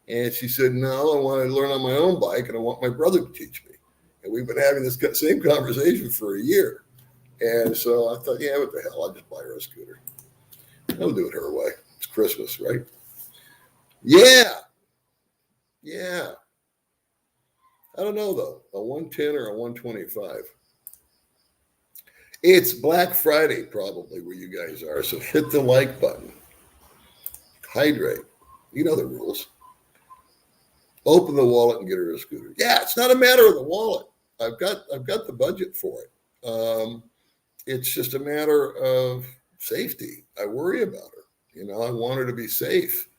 And she said, no, I want to learn on my own bike, and I want my brother to teach me. And we've been having this same conversation for a year. And so I thought, yeah, what the hell? I'll just buy her a scooter. I'll do it her way. It's Christmas, right? Yeah. I don't know, though, a 110 or a 125. It's Black Friday, probably, where you guys are. So hit the like button. Hydrate. You know the rules. Open the wallet and get her a scooter. Yeah, it's not a matter of the wallet. I've got the budget for it. It's just a matter of safety. I worry about her. I want her to be safe.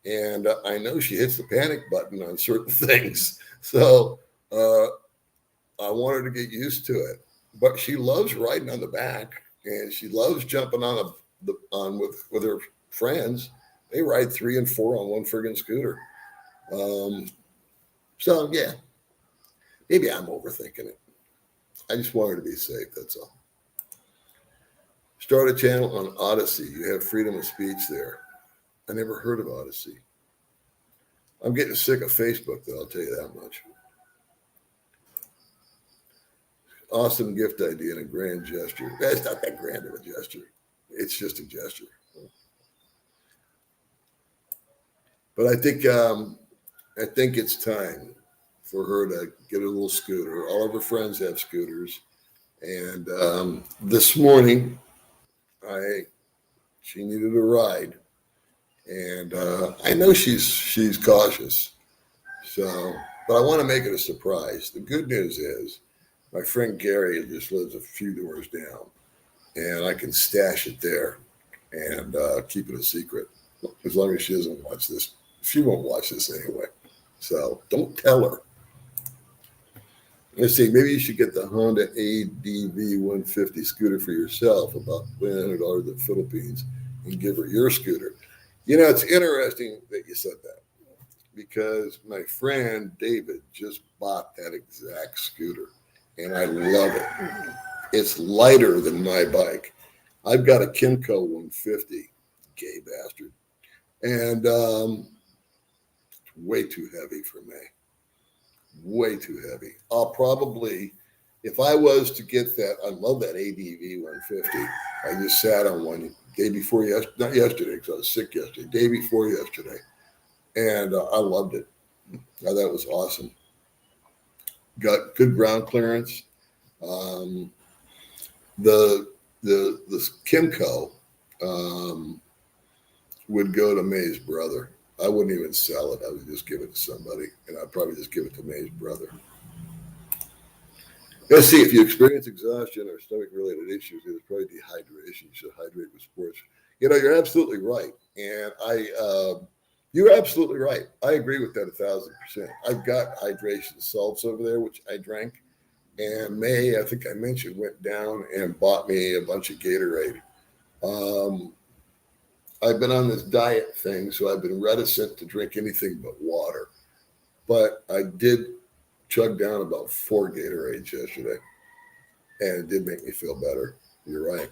And I know she hits the panic button on certain things. So I want her to get used to it. But she loves riding on the back, and she loves jumping on with her friends. They ride 3 and 4 on one friggin' scooter. So yeah, maybe I'm overthinking it. I just want her to be safe. That's all. Start a channel on Odyssey. You have freedom of speech there. I never heard of Odyssey. I'm getting sick of Facebook, though, I'll tell you that much. Awesome gift idea and a grand gesture. That's not that grand of a gesture. It's just a gesture. But I think it's time for her to get a little scooter. All of her friends have scooters. And this morning, she needed a ride. And I know she's cautious. But I want to make it a surprise. The good news is my friend Gary just lives a few doors down, and I can stash it there and keep it a secret as long as she doesn't watch this. She won't watch this anyway. So don't tell her. Let's see, maybe you should get the Honda ADV 150 scooter for yourself, about $100 in the Philippines, and give her your scooter. It's interesting that you said that because my friend David just bought that exact scooter, and I love it. It's lighter than my bike. I've got a Kimco 150, gay bastard, and it's way too heavy for me. Way too heavy. I'll probably, if I was to get that, I love that ADV 150. I just sat on one day before yesterday, not yesterday because I was sick yesterday, day before yesterday. And I loved it. That was awesome. Got good ground clearance. The Kimco would go to May's brother. I wouldn't even sell it. I would just give it to somebody, and I'd probably just give it to May's brother. Let's see, if you experience exhaustion or stomach-related issues, it's probably dehydration. You should hydrate with sports. You're absolutely right. And you're absolutely right. I agree with that 1,000%. I've got hydration salts over there, which I drank. And May, I think I mentioned, went down and bought me a bunch of Gatorade. I've been on this diet thing, so I've been reticent to drink anything but water. But I did chug down about 4 Gatorades yesterday, and it did make me feel better. You're right.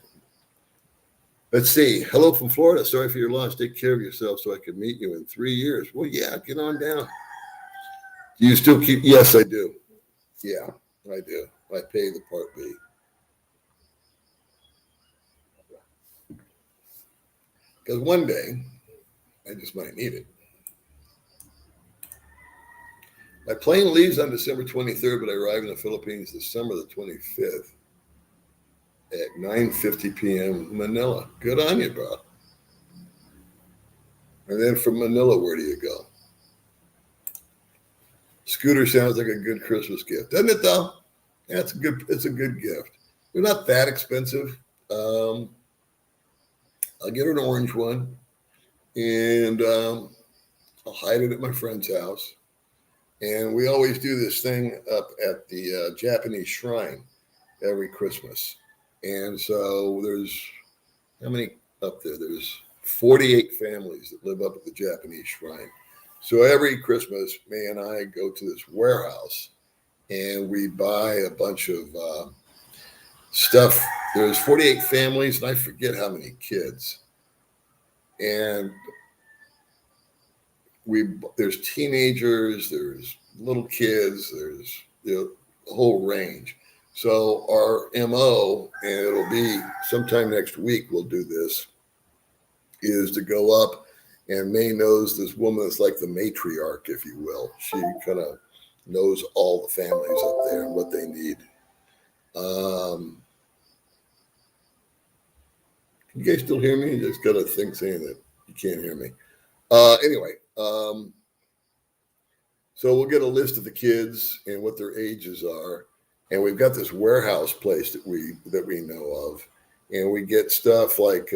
Let's see. Hello from Florida. Sorry for your loss. Take care of yourself so I can meet you in 3 years. Well, yeah, get on down. Do you still keep? Yes, I do. Yeah, I do. I pay the Part B. Because one day, I just might need it. My plane leaves on December 23rd, but I arrive in the Philippines December the 25th at 9:50 p.m. Manila. Good on you, bro. And then from Manila, where do you go? Scooter sounds like a good Christmas gift, doesn't it? Though, yeah, it's a good gift. They're not that expensive. I'll get her an orange one, and I'll hide it at my friend's house. And we always do this thing up at the Japanese shrine every Christmas. And so there's, how many up there? There's 48 families that live up at the Japanese shrine. So every Christmas, May and I go to this warehouse and we buy a bunch of stuff. There's 48 families and I forget how many kids. And there's teenagers, there's little kids, there's a whole range. So our MO, and it'll be sometime next week, we'll do this, is to go up, and May knows this woman that's like the matriarch, if you will. She kind of knows all the families up there and what they need. Can you guys still hear me? Just got a thing saying that you can't hear me. Anyway, so we'll get a list of the kids and what their ages are. And we've got this warehouse place that we know of. And we get stuff like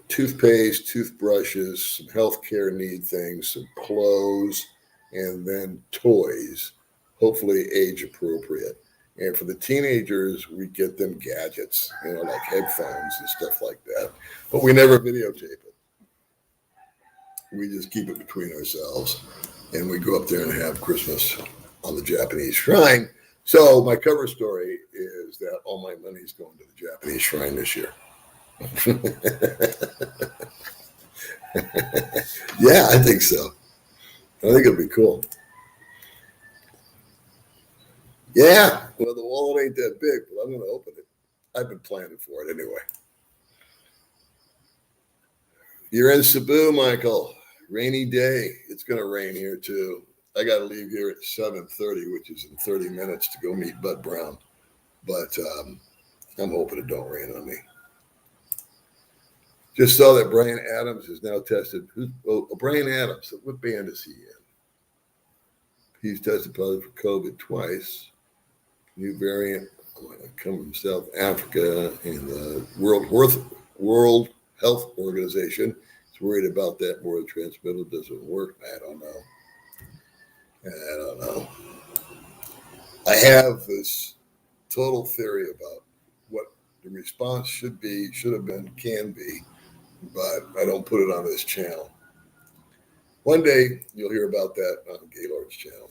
toothpaste, toothbrushes, some healthcare need things, some clothes, and then toys, hopefully age appropriate. And for the teenagers, we get them gadgets, like headphones and stuff like that. But we never videotape it. We just keep it between ourselves. And we go up there and have Christmas on the Japanese shrine. So my cover story is that all my money's going to the Japanese shrine this year. Yeah, I think so. I think it'll be cool. Yeah, well, the wallet ain't that big, but I'm going to open it. I've been planning for it anyway. You're in Cebu, Michael. Rainy day. It's going to rain here, too. I got to leave here at 7:30, which is in 30 minutes to go meet Bud Brown. But I'm hoping it don't rain on me. Just saw that Brian Adams is now tested. Brian Adams, what band is he in? He's tested positive for COVID twice. New variant come from South Africa, and the World Health Organization is worried about that. More transmittal doesn't work. I don't know. I have this total theory about what the response should have been, can be, but I don't put it on this channel. One day you'll hear about that on Gaylord's channel.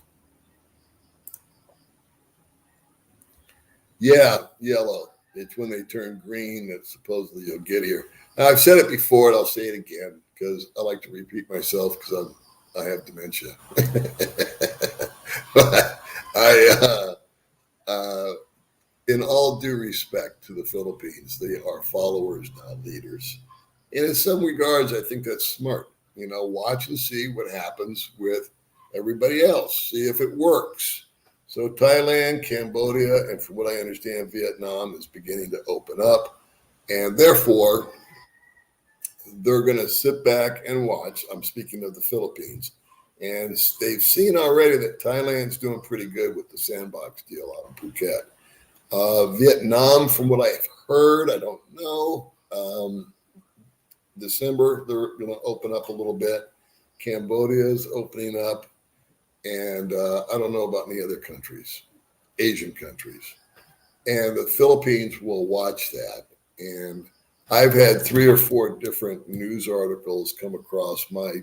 Yeah, yellow. It's when they turn green that supposedly you'll get here. Now, I've said it before, and I'll say it again because I like to repeat myself because I have dementia. But in all due respect to the Philippines, they are followers, not leaders. And in some regards, I think that's smart. Watch and see what happens with everybody else. See if it works. So Thailand, Cambodia, and from what I understand, Vietnam is beginning to open up. And therefore, they're going to sit back and watch. I'm speaking of the Philippines. And they've seen already that Thailand's doing pretty good with the sandbox deal out in Phuket. Vietnam, from what I've heard, I don't know. December, they're going to open up a little bit. Cambodia is opening up. And I don't know about any other countries, Asian countries. And the Philippines will watch that. And I've had 3 or 4 different news articles come across my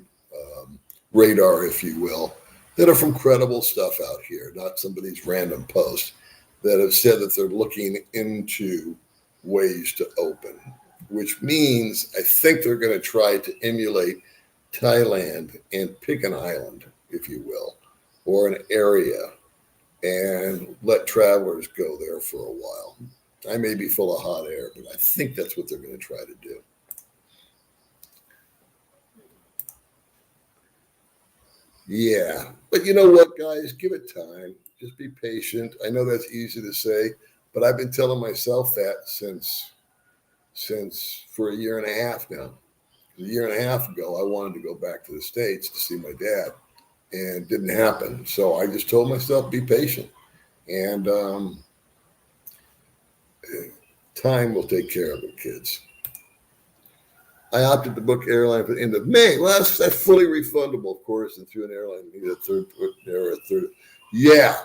radar, if you will, that are from credible stuff out here, not somebody's random post, that have said that they're looking into ways to open, which means I think they're going to try to emulate Thailand and pick an island, if you will, or an area, and let travelers go there for a while. I may be full of hot air, but I think that's what they're going to try to do. Yeah, but you know what, guys? Give it time. Just be patient. I know that's easy to say, but I've been telling myself that since for a year and a half now. A year and a half ago, I wanted to go back to the States to see my dad, and it didn't happen. So I just told myself, be patient, and time will take care of it, kids. I opted to book airline for the end of May. Well, that's fully refundable, of course, and through an airline, you need a third. Yeah,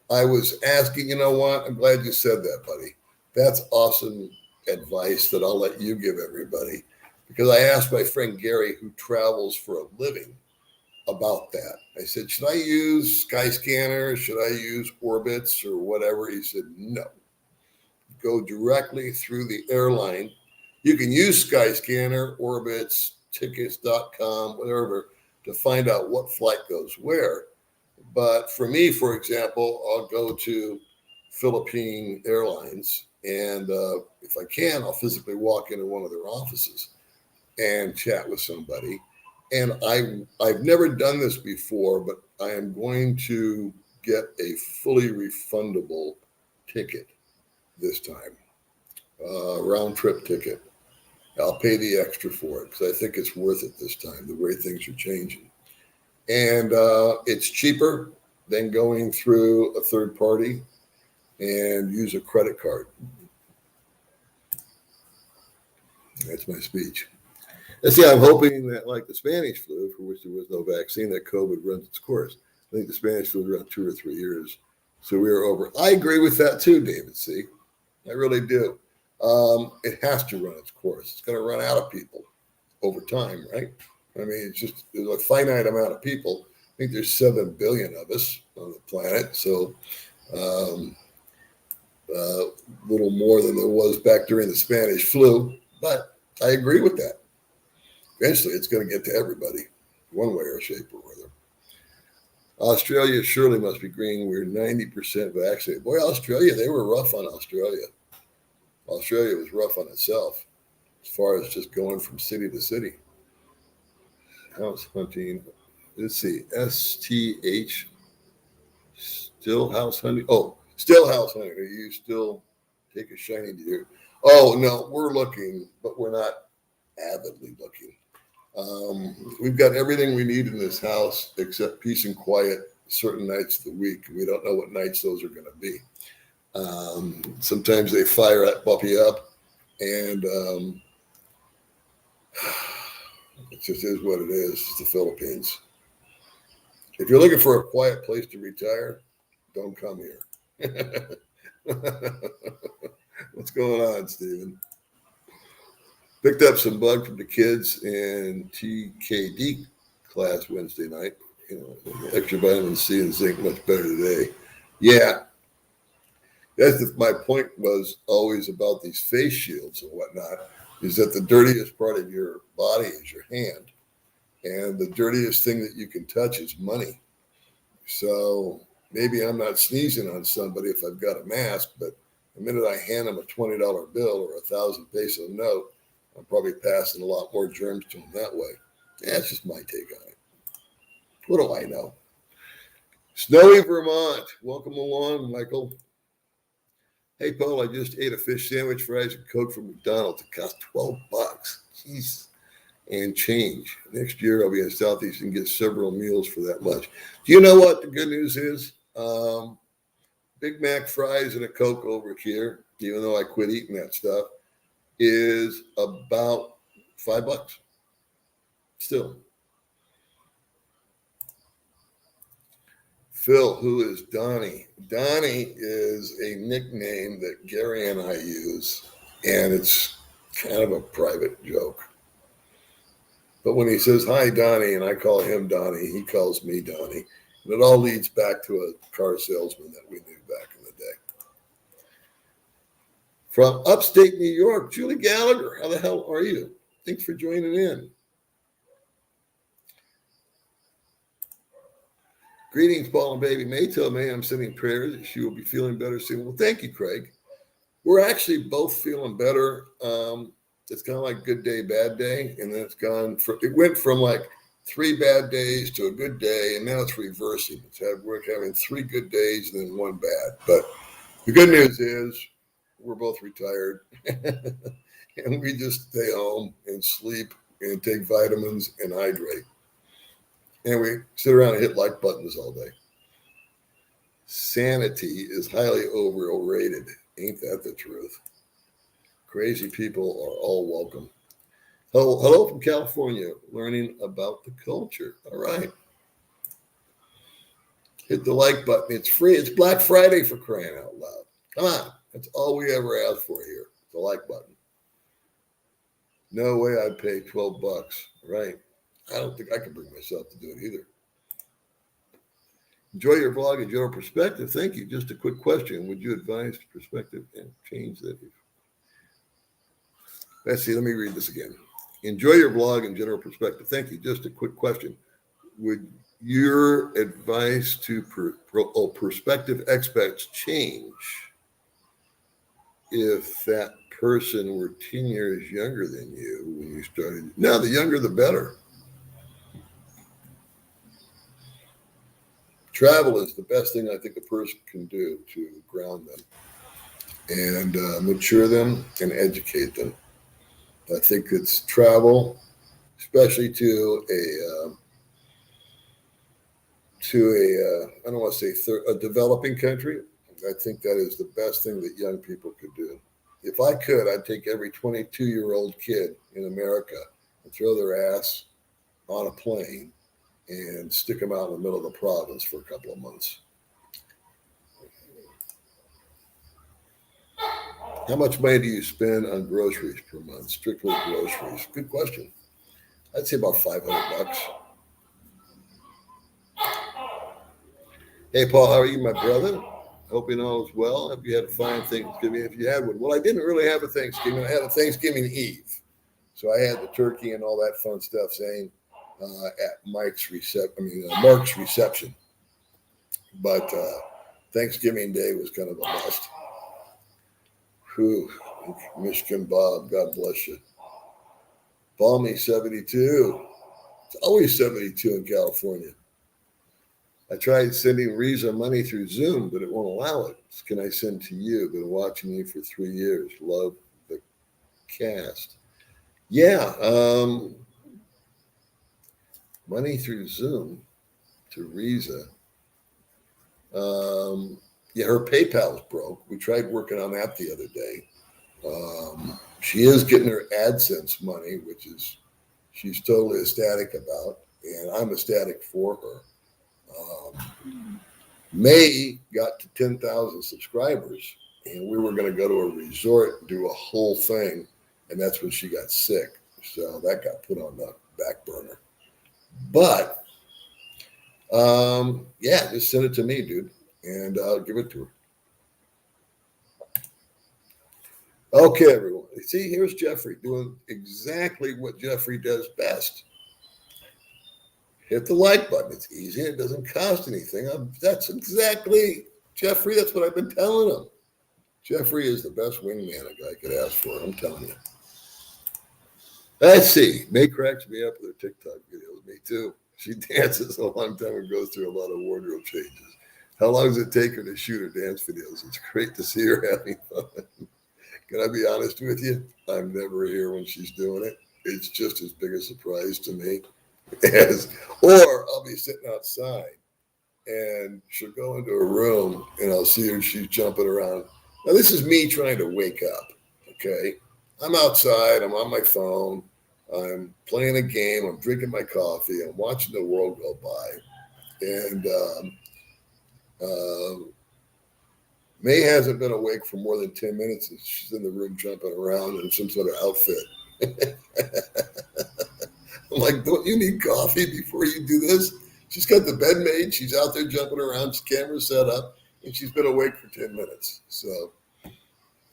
I was asking, you know what? I'm glad you said that, buddy. That's awesome advice that I'll let you give everybody, because I asked my friend Gary, who travels for a living, about that. I said, should I use Skyscanner? Should I use Orbitz or whatever? He said, no. Go directly through the airline. You can use Skyscanner, Orbitz, tickets.com, whatever, to find out what flight goes where. But for me, for example, I'll go to Philippine Airlines, and if I can, I'll physically walk into one of their offices and chat with somebody. And I've never done this before, but I am going to get a fully refundable ticket this time, round trip ticket. I'll pay the extra for it because I think it's worth it this time, the way things are changing. And it's cheaper than going through a third party and use a credit card. That's my speech. And see, I'm hoping that, like the Spanish flu, for which there was no vaccine, that COVID runs its course. I think the Spanish flu was around 2 or 3 years. So we are over. I agree with that too, David. See, I really do. It has to run its course. It's going to run out of people over time, right? I mean, there's a finite amount of people. I think there's 7 billion of us on the planet. So a little more than there was back during the Spanish flu. But I agree with that. Eventually, it's going to get to everybody, one way or shape or other. Australia surely must be green. We're 90% vaccinated. Boy, Australia, they were rough on Australia. Australia was rough on itself as far as just going from city to city. House hunting. Let's see. STH. Still house hunting. Oh, still house hunting. Are you still take a shiny deer? Oh, no, we're looking, but we're not avidly looking. We've got everything we need in this house except peace and quiet certain nights of the week. We don't know what nights those are going to be. Sometimes they fire that puppy up, and it just is what it is. It's the Philippines. If you're looking for a quiet place to retire, don't come here. What's going on, Stephen? Picked up some bug from the kids in TKD class Wednesday night. Extra vitamin C and zinc much better today. Yeah. My point was always about these face shields and whatnot, is that the dirtiest part of your body is your hand. And the dirtiest thing that you can touch is money. So maybe I'm not sneezing on somebody if I've got a mask, but The minute I hand them a $20 bill or a 1,000 peso note, I'm probably passing a lot more germs to them that way. That's just my take on it. What do I know? Snowy Vermont. Welcome along, Michael. Hey, Paul, I just ate a fish sandwich, fries, and Coke from McDonald's. It cost $12. Jeez. And change. Next year, I'll be in Southeast and get several meals for that much. Do you know what the good news is? Big Mac fries and a Coke over here, even though I quit eating that stuff, is about $5 still. Phil, who is Donnie? Donnie is a nickname that Gary and I use, and it's kind of a private joke. But when he says, hi, Donnie, and I call him Donnie, he calls me Donnie. And it all leads back to a car salesman that we knew back in the day. From upstate New York, Julie Gallagher, how the hell are you? Thanks for joining in. Greetings, Paul and baby May. Tell May I'm sending prayers that she will be feeling better soon. Well, thank you, Craig. We're actually both feeling better. It's kind of like good day, bad day. And then it went from like 3 bad days to a good day. And now it's reversing. We're having 3 good days and then 1 bad. But the good news is we're both retired. And we just stay home and sleep and take vitamins and hydrate. And we sit around and hit like buttons all day. Sanity is highly overrated. Ain't that the truth? Crazy people are all welcome. Hello from California, learning about the culture. All right. Hit the like button. It's free. It's Black Friday for crying out loud. Come on. That's all we ever ask for here. The like button. No way I'd pay $12, right? I don't think I could bring myself to do it either. Enjoy your blog and general perspective. Thank you. Just a quick question. Would you advise perspective and change that? Let's see. Let me read this again. Enjoy your blog and general perspective. Thank you. Just a quick question. Would your advice to prospective expats change if that person were 10 years younger than you when you started? No, the younger the better. Travel is the best thing I think a person can do to ground them and mature them and educate them. I think it's travel, especially to I don't want to say a developing country. I think that is the best thing that young people could do. If I could, I'd take every 22-year-old kid in America and throw their ass on a plane and stick them out in the middle of the province for a couple of months. How much money do you spend on groceries per month? Strictly groceries. Good question. I'd say about $500. Hey, Paul, how are you, my brother? Hoping all is well. Hope you had a fine Thanksgiving if you had one. Well, I didn't really have a Thanksgiving. I had a Thanksgiving Eve. So I had the turkey and all that fun stuff saying at Mark's reception. But Thanksgiving Day was kind of a must. Whew. Michigan Bob, God bless you. Balmy 72. It's always 72 in California. I tried sending Riza money through Zoom, but it won't allow it. Can I send to you? Been watching you for 3 years. Love the cast. Yeah. Money through Zoom to Riza. Yeah, her PayPal's broke. We tried working on that the other day. She is getting her AdSense money, which is she's totally ecstatic about, and I'm ecstatic for her. May got to 10,000 subscribers, and we were going to go to a resort and do a whole thing, and that's when she got sick. So that got put on the back burner. But, yeah, just send it to me, dude, and I'll give it to her. Okay, everyone. See, here's Jeffrey doing exactly what Jeffrey does best. Hit the like button. It's easy. It doesn't cost anything. That's exactly, Jeffrey, that's what I've been telling him. Jeffrey is the best wingman a guy could ask for. I'm telling you. Let's see. May cracks me up with her TikTok videos. Me too. She dances a long time and goes through a lot of wardrobe changes. How long does it take her to shoot her dance videos? It's great to see her having fun. Can I be honest with you? I'm never here when she's doing it. It's just as big a surprise to me as, or I'll be sitting outside and she'll go into a room and I'll see her, she's jumping around. Now, this is me trying to wake up, okay? I'm outside, I'm on my phone, I'm playing a game, I'm drinking my coffee, I'm watching the world go by. And May hasn't been awake for more than 10 minutes and she's in the room jumping around in some sort of outfit. I'm like, don't you need coffee before you do this? She's got the bed made. She's out there jumping around. Camera set up, and she's been awake for 10 minutes. So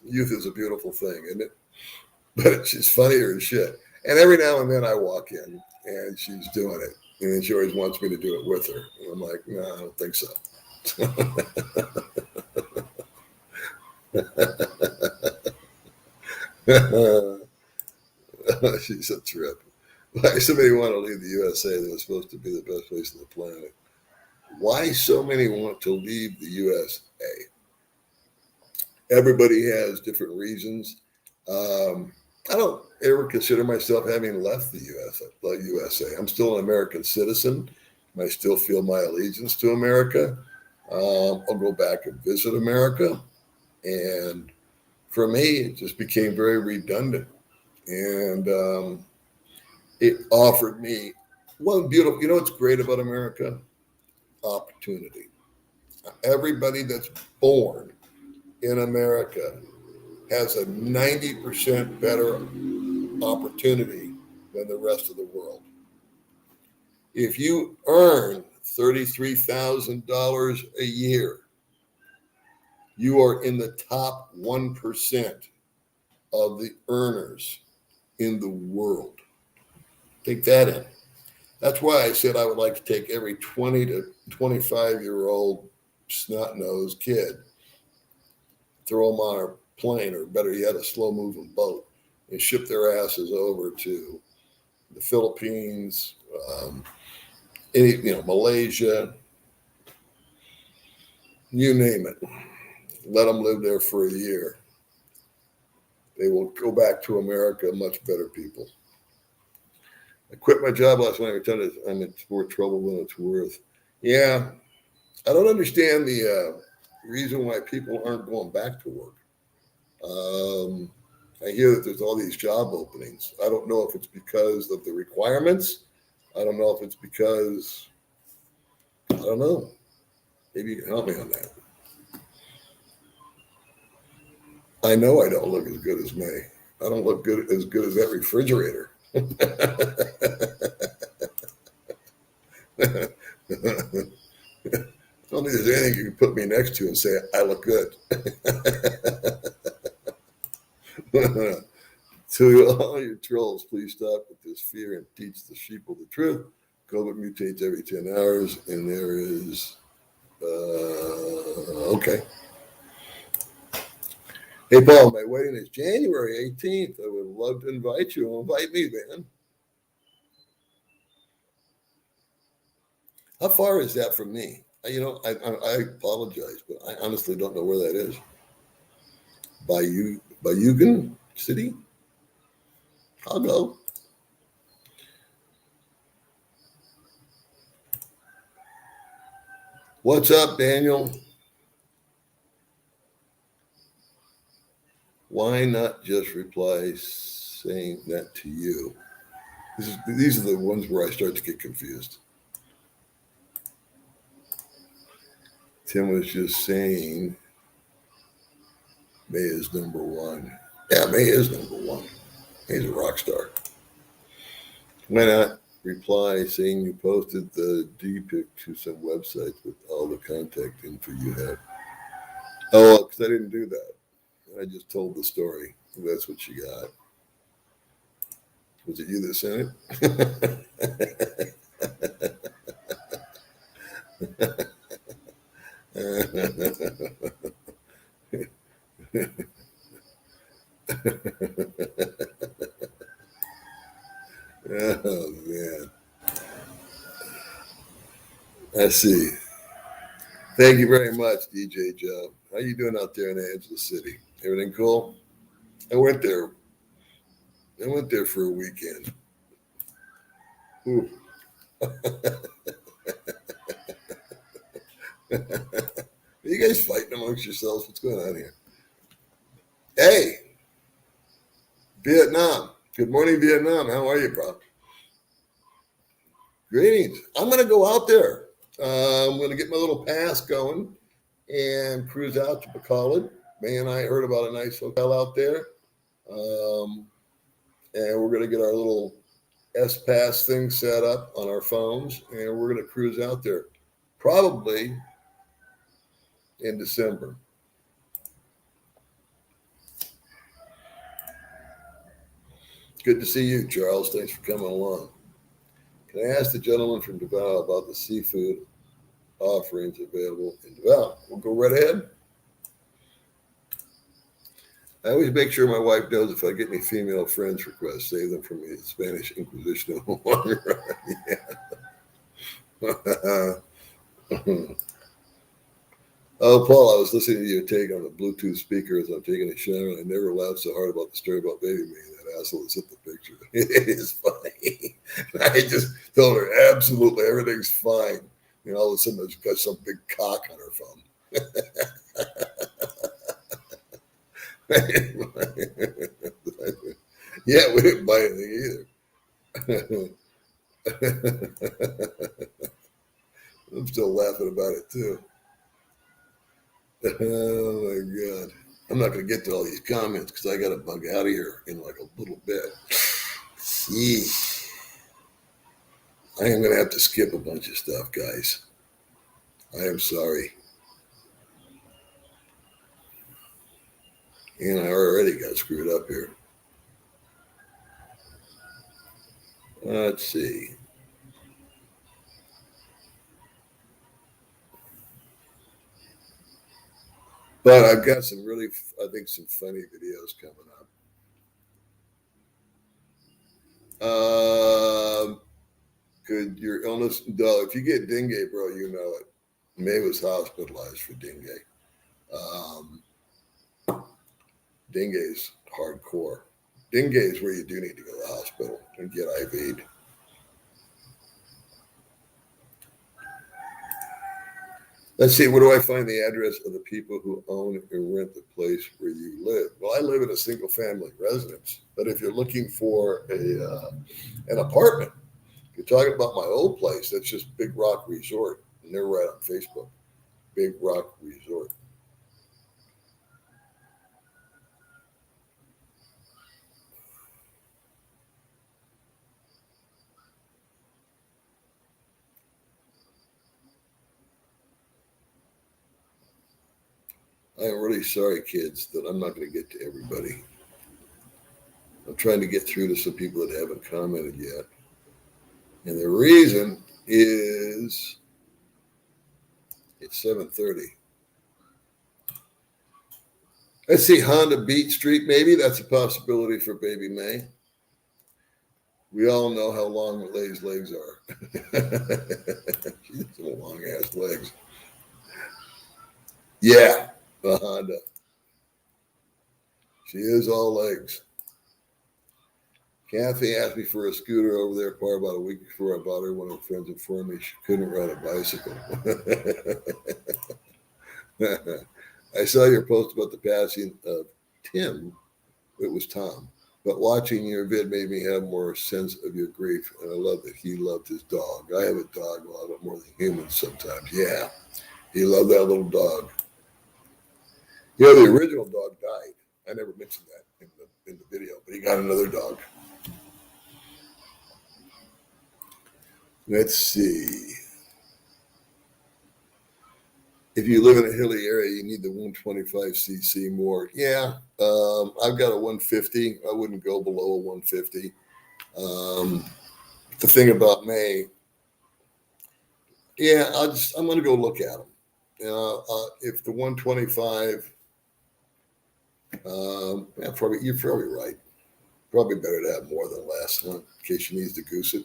youth is a beautiful thing, isn't it? But she's funnier as shit. And every now and then I walk in, and she's doing it. And then she always wants me to do it with her. And I'm like, no, I don't think so. She's a trip. Why somebody want to leave the USA that was supposed to be the best place on the planet? Why so many want to leave the USA? Everybody has different reasons. I don't ever consider myself having left the USA. I'm still an American citizen. I still feel my allegiance to America. I'll go back and visit America. And for me, it just became very redundant. And it offered me one beautiful, you know what's great about America? Opportunity. Everybody that's born in America has a 90% better opportunity than the rest of the world. If you earn $33,000 a year, you are in the top 1% of the earners in the world. Take that in. That's why I said I would like to take every 20 to 25-year-old snot-nosed kid, throw them on a plane, or better yet, a slow-moving boat, and ship their asses over to the Philippines, Malaysia, you name it. Let them live there for a year. They will go back to America much better people. I quit my job last night. I'm in more trouble than it's worth. Yeah, I don't understand the reason why people aren't going back to work. I hear that there's all these job openings. I don't know if it's because of the requirements. I don't know if it's because, I don't know. Maybe you can help me on that. I know I don't look as good as May. I don't look as good as that refrigerator. I don't think there's anything you can put me next to and say I look good. To all your trolls, please stop with this fear and teach the sheeple the truth. COVID mutates every 10 hours, and there is okay. Hey, Paul, my wedding is January 18th. I would love to invite you. Invite me, man. How far is that from me? I apologize, but I honestly don't know where that is. Bayugan City? I'll go. What's up, Daniel? Why not just reply saying that to you? These are the ones where I start to get confused. Tim was just saying May is number one. Yeah, May is number one. He's a rock star. Why not reply saying you posted the DPIC to some websites with all the contact info you have? Oh, because I didn't do that. I just told the story. That's what you got. Was it you that sent it? Oh man, I see. Thank you very much, DJ Joe. How you doing out there in Angeles City? Everything cool? I went there. I went there for a weekend. Ooh. Are you guys fighting amongst yourselves? What's going on here? Hey, Vietnam. Good morning, Vietnam. How are you, bro? Greetings. I'm going to go out there. I'm going to get my little pass going and cruise out to Bacolod. May and I heard about a nice hotel out there. And we're going to get our little S-Pass thing set up on our phones, and we're going to cruise out there probably in December. Good to see you, Charles. Thanks for coming along. Can I ask the gentleman from Davao about the seafood offerings available in Davao? We'll go right ahead. I always make sure my wife knows if I get any female friends requests, save them from the Spanish Inquisition in the long run. Yeah. Oh, Paul, I was listening to your take on the Bluetooth speaker as I'm taking a shower, and I never laughed so hard about the story about Baby Me. That asshole that sent the picture. It is funny. I just told her, absolutely, everything's fine. And all of a sudden, she's got some big cock on her phone. Yeah, we didn't buy anything either. I'm still laughing about it, too. Oh my God. I'm not going to get to all these comments because I got to bug out of here in like a little bit. Yeesh. I am going to have to skip a bunch of stuff, guys. I am sorry. And I already got screwed up here. Let's see. But I've got some really, I think, some funny videos coming up. Could your illness, if you get dengue, bro, you know it. May was hospitalized for dengue. Dengue is hardcore. Dengue is where you do need to go to the hospital and get IV'd. Let's see, where do I find the address of the people who own and rent the place where you live? Well, I live in a single family residence, but if you're looking for an apartment, if you're talking about my old place, that's just Big Rock Resort, and they're right on Facebook, Big Rock Resort. I am really sorry, kids, that I'm not going to get to everybody. I'm trying to get through to some people that haven't commented yet. And the reason is it's 7:30. Let's see, Honda Beat Street, maybe. That's a possibility for Baby May. We all know how long Lay's legs are. She's got long-ass legs. Yeah, the Honda. She is all legs. Kathy asked me for a scooter over there about a week before I bought her. One of her friends informed me she couldn't ride a bicycle. I saw your post about the passing of Tim. It was Tom. But watching your vid made me have more sense of your grief. And I love that he loved his dog. I have a dog a lot more than humans sometimes. Yeah, he loved that little dog. You know, the original dog died. I never mentioned that in the video, but he got another dog. Let's see. If you live in a hilly area, you need the 125cc more. Yeah, I've got a 150. I wouldn't go below a 150. The thing about May, yeah, I'm going to go look at them. If the 125 Yeah, probably you're probably right. Probably better to have more than less, huh? In case she needs to goose it.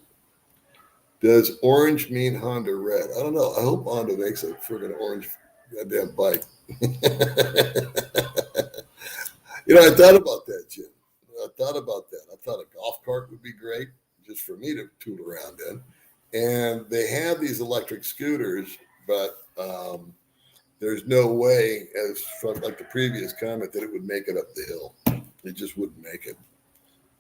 Does orange mean Honda red? I don't know. I hope Honda makes a friggin' orange goddamn bike. I thought about that, Jim. I thought about that. I thought a golf cart would be great just for me to tool around in. And they have these electric scooters, but there's no way, as from like the previous comment, that it would make it up the hill. It just wouldn't make it.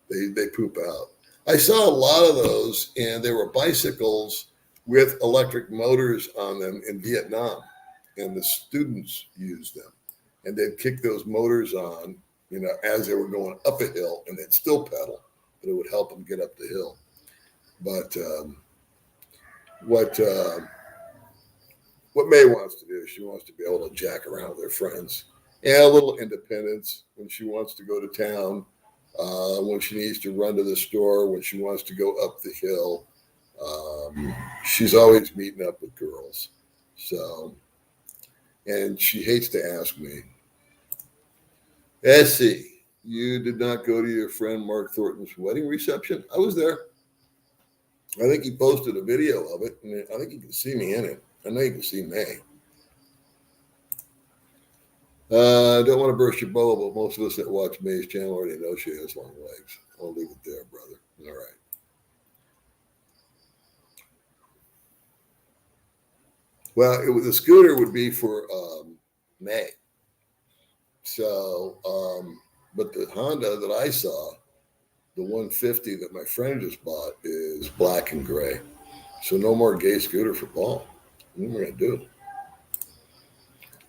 They poop out. I saw a lot of those, and there were bicycles with electric motors on them in Vietnam, and the students used them, and they'd kick those motors on, as they were going up a hill, and they'd still pedal, but it would help them get up the hill. But what what May wants to do is she wants to be able to jack around with her friends, and a little independence when she wants to go to town. When she needs to run to the store, when she wants to go up the hill. She's always meeting up with girls. So, and she hates to ask me, Essie, you did not go to your friend Mark Thornton's wedding reception? I was there. I think he posted a video of it, and I think you can see me in it. I know you can see May. I don't want to burst your bubble, but most of us that watch May's channel already know she has long legs. I'll leave it there, brother. All right. Well, the scooter would be for May. So, but the Honda that I saw, the 150 that my friend just bought, is black and gray. So no more gay scooter for Paul. What am I going to do?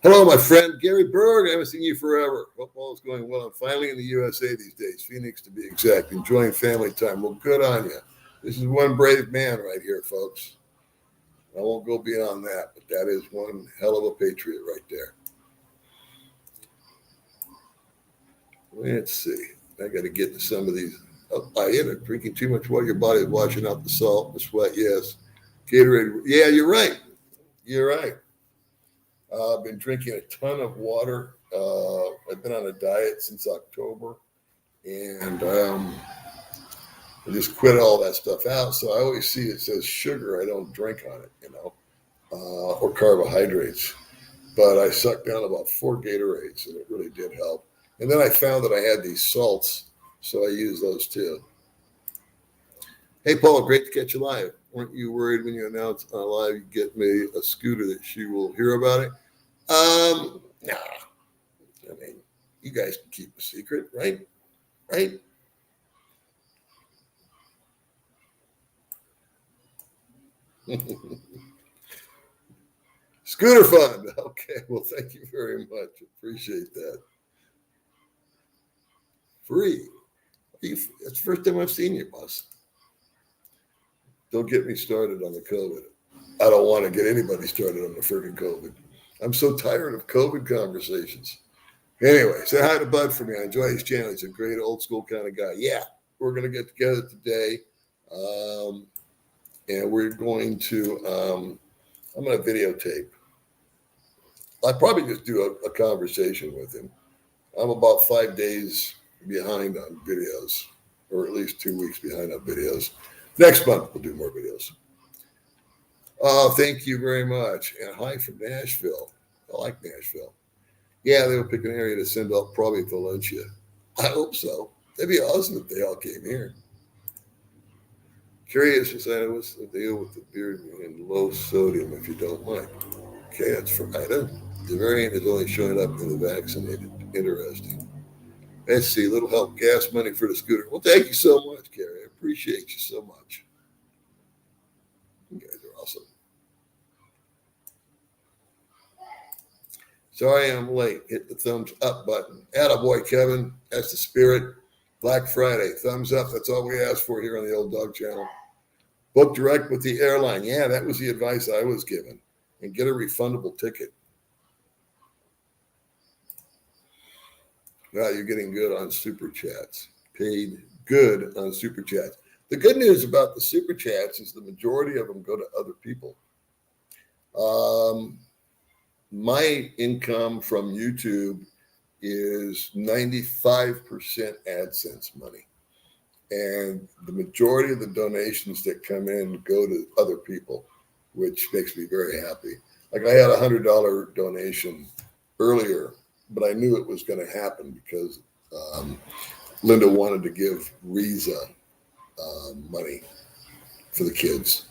Hello, my friend Gary Berg. I haven't seen you forever. Hope all is going well. I'm finally in the USA these days, Phoenix to be exact, enjoying family time. Well, good on you. This is one brave man right here, folks. I won't go beyond that, but that is one hell of a patriot right there. Let's see. I got to get to some of these. I ended up drinking too much water. Your body is washing out the salt, the sweat. Yes. Gatorade. Yeah, you're right. You're right. I've been drinking a ton of water. I've been on a diet since October, and I just quit all that stuff out. So I always see it says sugar. I don't drink on it, or carbohydrates. But I sucked down about 4 Gatorades, and it really did help. And then I found that I had these salts, so I use those too. Hey, Paul, great to catch you live. Weren't you worried when you announced on live you get me a scooter that she will hear about it? Nah. I mean, you guys can keep a secret, right? Right? Scooter fund. Okay. Well, thank you very much. Appreciate that. Free. It's the first time I've seen you, boss. Don't get me started on the COVID. I don't want to get anybody started on the freaking COVID. I'm so tired of COVID conversations. Anyway, say hi to Bud for me. I enjoy his channel. He's a great old school kind of guy. Yeah, we're going to get together today. And we're going to, I'm going to videotape. I'll probably just do a conversation with him. I'm about 5 days behind on videos, or at least 2 weeks behind on videos. Next month, we'll do more videos. Oh, thank you very much. And hi from Nashville. I like Nashville. Yeah, they'll pick an area to send out probably Valencia. I hope so. That'd be awesome if they all came here. Curious as I was the deal with the beer and low sodium, if you don't mind. Okay, that's for Ida. The variant is only showing up in the vaccinated. Interesting. Let's see, little help, gas money for the scooter. Well, thank you so much, Carrie. I appreciate you so much. You guys are awesome. Sorry I'm late. Hit the thumbs up button. Attaboy, Kevin. That's the spirit. Black Friday. Thumbs up. That's all we ask for here on the Old Dog Channel. Book direct with the airline. Yeah, that was the advice I was given. And get a refundable ticket. Wow, you're getting good on Super Chats. Paid good on Super Chats. The good news about the Super Chats is the majority of them go to other people. My income from YouTube is 95% AdSense money. And the majority of the donations that come in go to other people, which makes me very happy. Like I had a $100 donation earlier, but I knew it was going to happen because Linda wanted to give Riza money for the kids.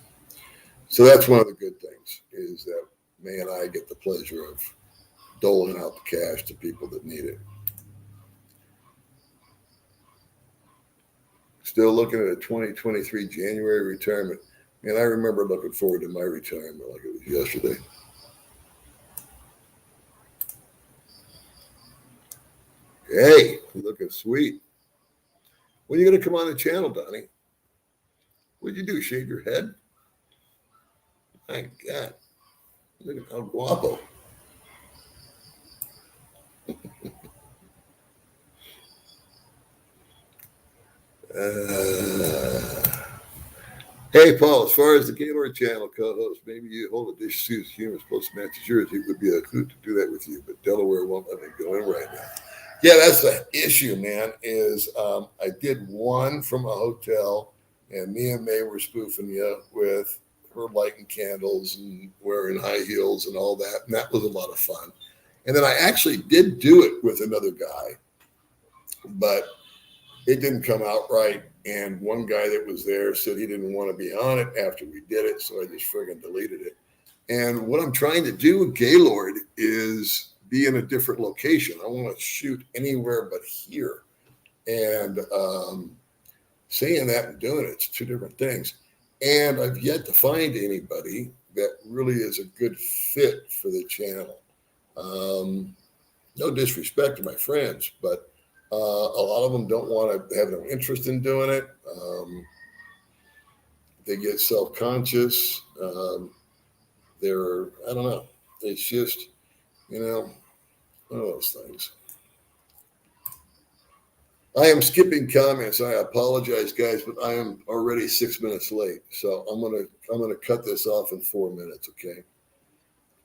So that's one of the good things is that May and I get the pleasure of doling out the cash to people that need it. Still looking at a 2023 January retirement. And I remember looking forward to my retirement like it was yesterday. Hey, looking sweet. When are you going to come on the channel, Donnie? What'd you do, shave your head? My God. Look at how guapo. Hey, Paul, as far as the Gaylord channel co-host, maybe you hold a dish suit humor supposed to match yours. It would be a hoot to do that with you, but Delaware won't let me go in right now. Yeah, that's the issue, man, is I did one from a hotel, and me and May were spoofing you with her lighting candles and wearing high heels and all that, and that was a lot of fun. And then I actually did do it with another guy, but it didn't come out right. And one guy that was there said he didn't want to be on it after we did it, so I just friggin' deleted it. And what I'm trying to do with Gaylord is be in a different location. I want to shoot anywhere but here. And saying that and doing it's two different things. And I've yet to find anybody that really is a good fit for the channel. No disrespect to my friends, but a lot of them don't want to have no interest in doing it. They get self-conscious. They're, I don't know. It's just, one of those things. I am skipping comments. I apologize, guys, but I am already 6 minutes late. So I'm gonna cut this off in 4 minutes, okay?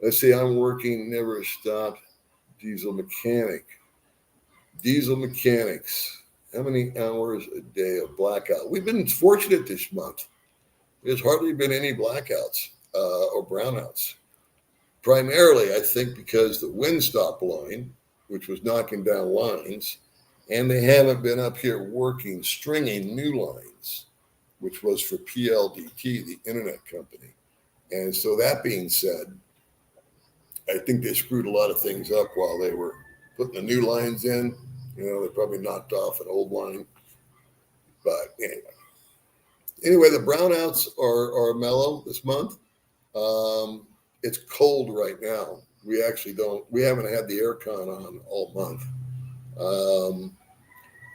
Let's see, I'm working, never stopped, diesel mechanic. Diesel mechanics. How many hours a day of blackout? We've been fortunate this month. There's hardly been any blackouts or brownouts. Primarily, I think because the wind stopped blowing, which was knocking down lines, and they haven't been up here working, stringing new lines, which was for PLDT, the internet company. And so that being said, I think they screwed a lot of things up while they were putting the new lines in. They probably knocked off an old line. But anyway, the brownouts are mellow this month. It's cold right now. We haven't had the aircon on all month.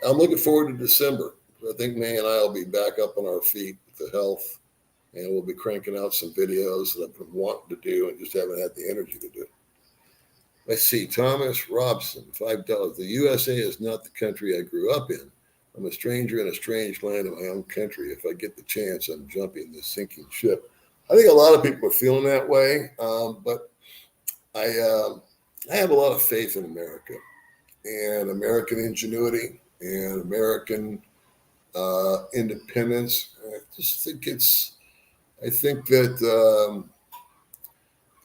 I'm looking forward to December. I think May and I will be back up on our feet with the health, and we'll be cranking out some videos that I've been wanting to do and just haven't had the energy to do. Let's see, Thomas Robson, $5. The USA is not the country I grew up in. I'm a stranger in a strange land in my own country. If I get the chance, I'm jumping this sinking ship. I think a lot of people are feeling that way, but I have a lot of faith in America and American ingenuity and American independence. I think that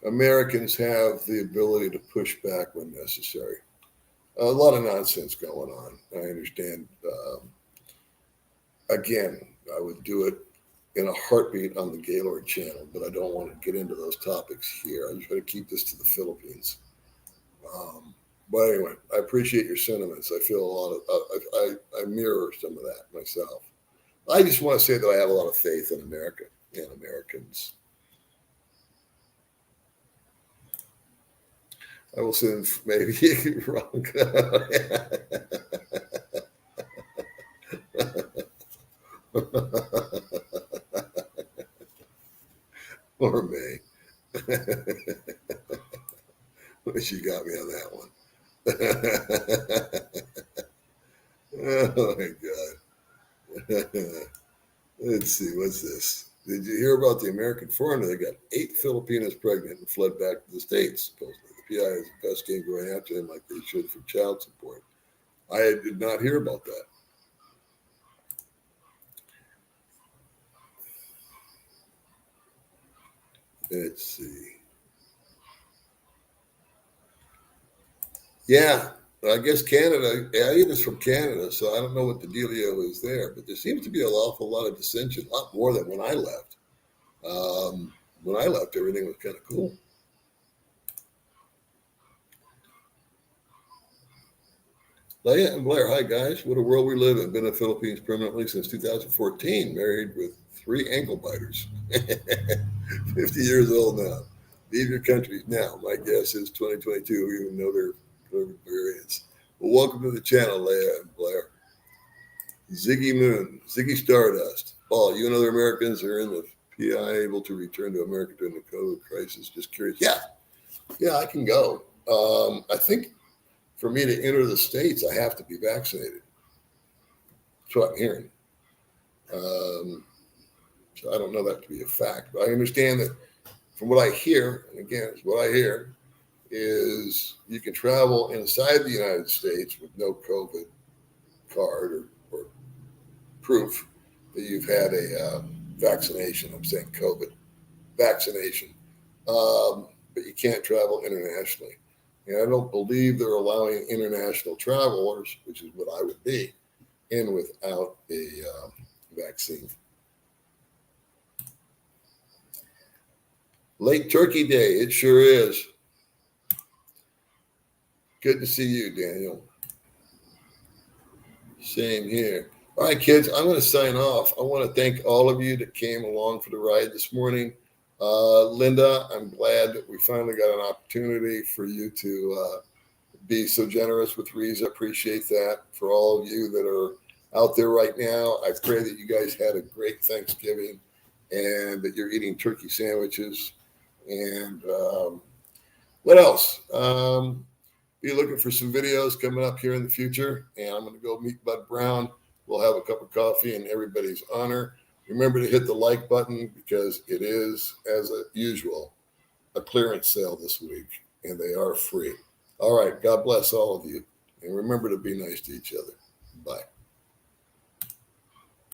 Americans have the ability to push back when necessary. A lot of nonsense going on. I understand. Again, I would do it in a heartbeat on the Gaylord channel, but I don't want to get into those topics here. I'm just going to keep this to the Philippines. But anyway, I appreciate your sentiments. I feel a lot of, I mirror some of that myself. I just want to say that I have a lot of faith in America and Americans. I will send maybe wrong. Or May. She got me on that one. Oh my God. Let's see, what's this? Did you hear about the American foreigner that got 8 Filipinos pregnant and fled back to the States, supposedly? The PI is the best game going after him like they should for child support. I did not hear about that. Let's see. Yeah, I guess Canada, Elliot is from Canada, so I don't know what the dealio is there, but there seems to be an awful lot of dissension, a lot more than when I left. When I left, everything was kind of cool. Leia and Blair, hi guys. What a world we live in. Been in the Philippines permanently since 2014, married with 3 ankle biters. 50 years old now. Leave your countries now. My guess is 2022, even though they're COVID variants. Well, welcome to the channel, Leia and Blair. Ziggy Moon, Ziggy Stardust. Paul, you and other Americans are in the PI able to return to America during the COVID crisis? Just curious. Yeah, I can go. I think for me to enter the States, I have to be vaccinated. That's what I'm hearing. So I don't know that to be a fact, but I understand that from what I hear, and again, it's what I hear, is you can travel inside the United States with no COVID card or proof that you've had a vaccination. I'm saying COVID vaccination, but you can't travel internationally. And I don't believe they're allowing international travelers, which is what I would be, in without a vaccine. Late Turkey Day, it sure is. Good to see you, Daniel. Same here. All right, kids, I'm going to sign off. I want to thank all of you that came along for the ride this morning. Linda, I'm glad that we finally got an opportunity for you to be so generous with Riza. Appreciate that. For all of you that are out there right now, I pray that you guys had a great Thanksgiving and that you're eating turkey sandwiches. And what else? Be looking for some videos coming up here in the future. And I'm going to go meet Bud Brown. We'll have a cup of coffee in everybody's honor. Remember to hit the like button because it is, as usual, a clearance sale this week, and they are free. All right. God bless all of you. And remember to be nice to each other. Bye.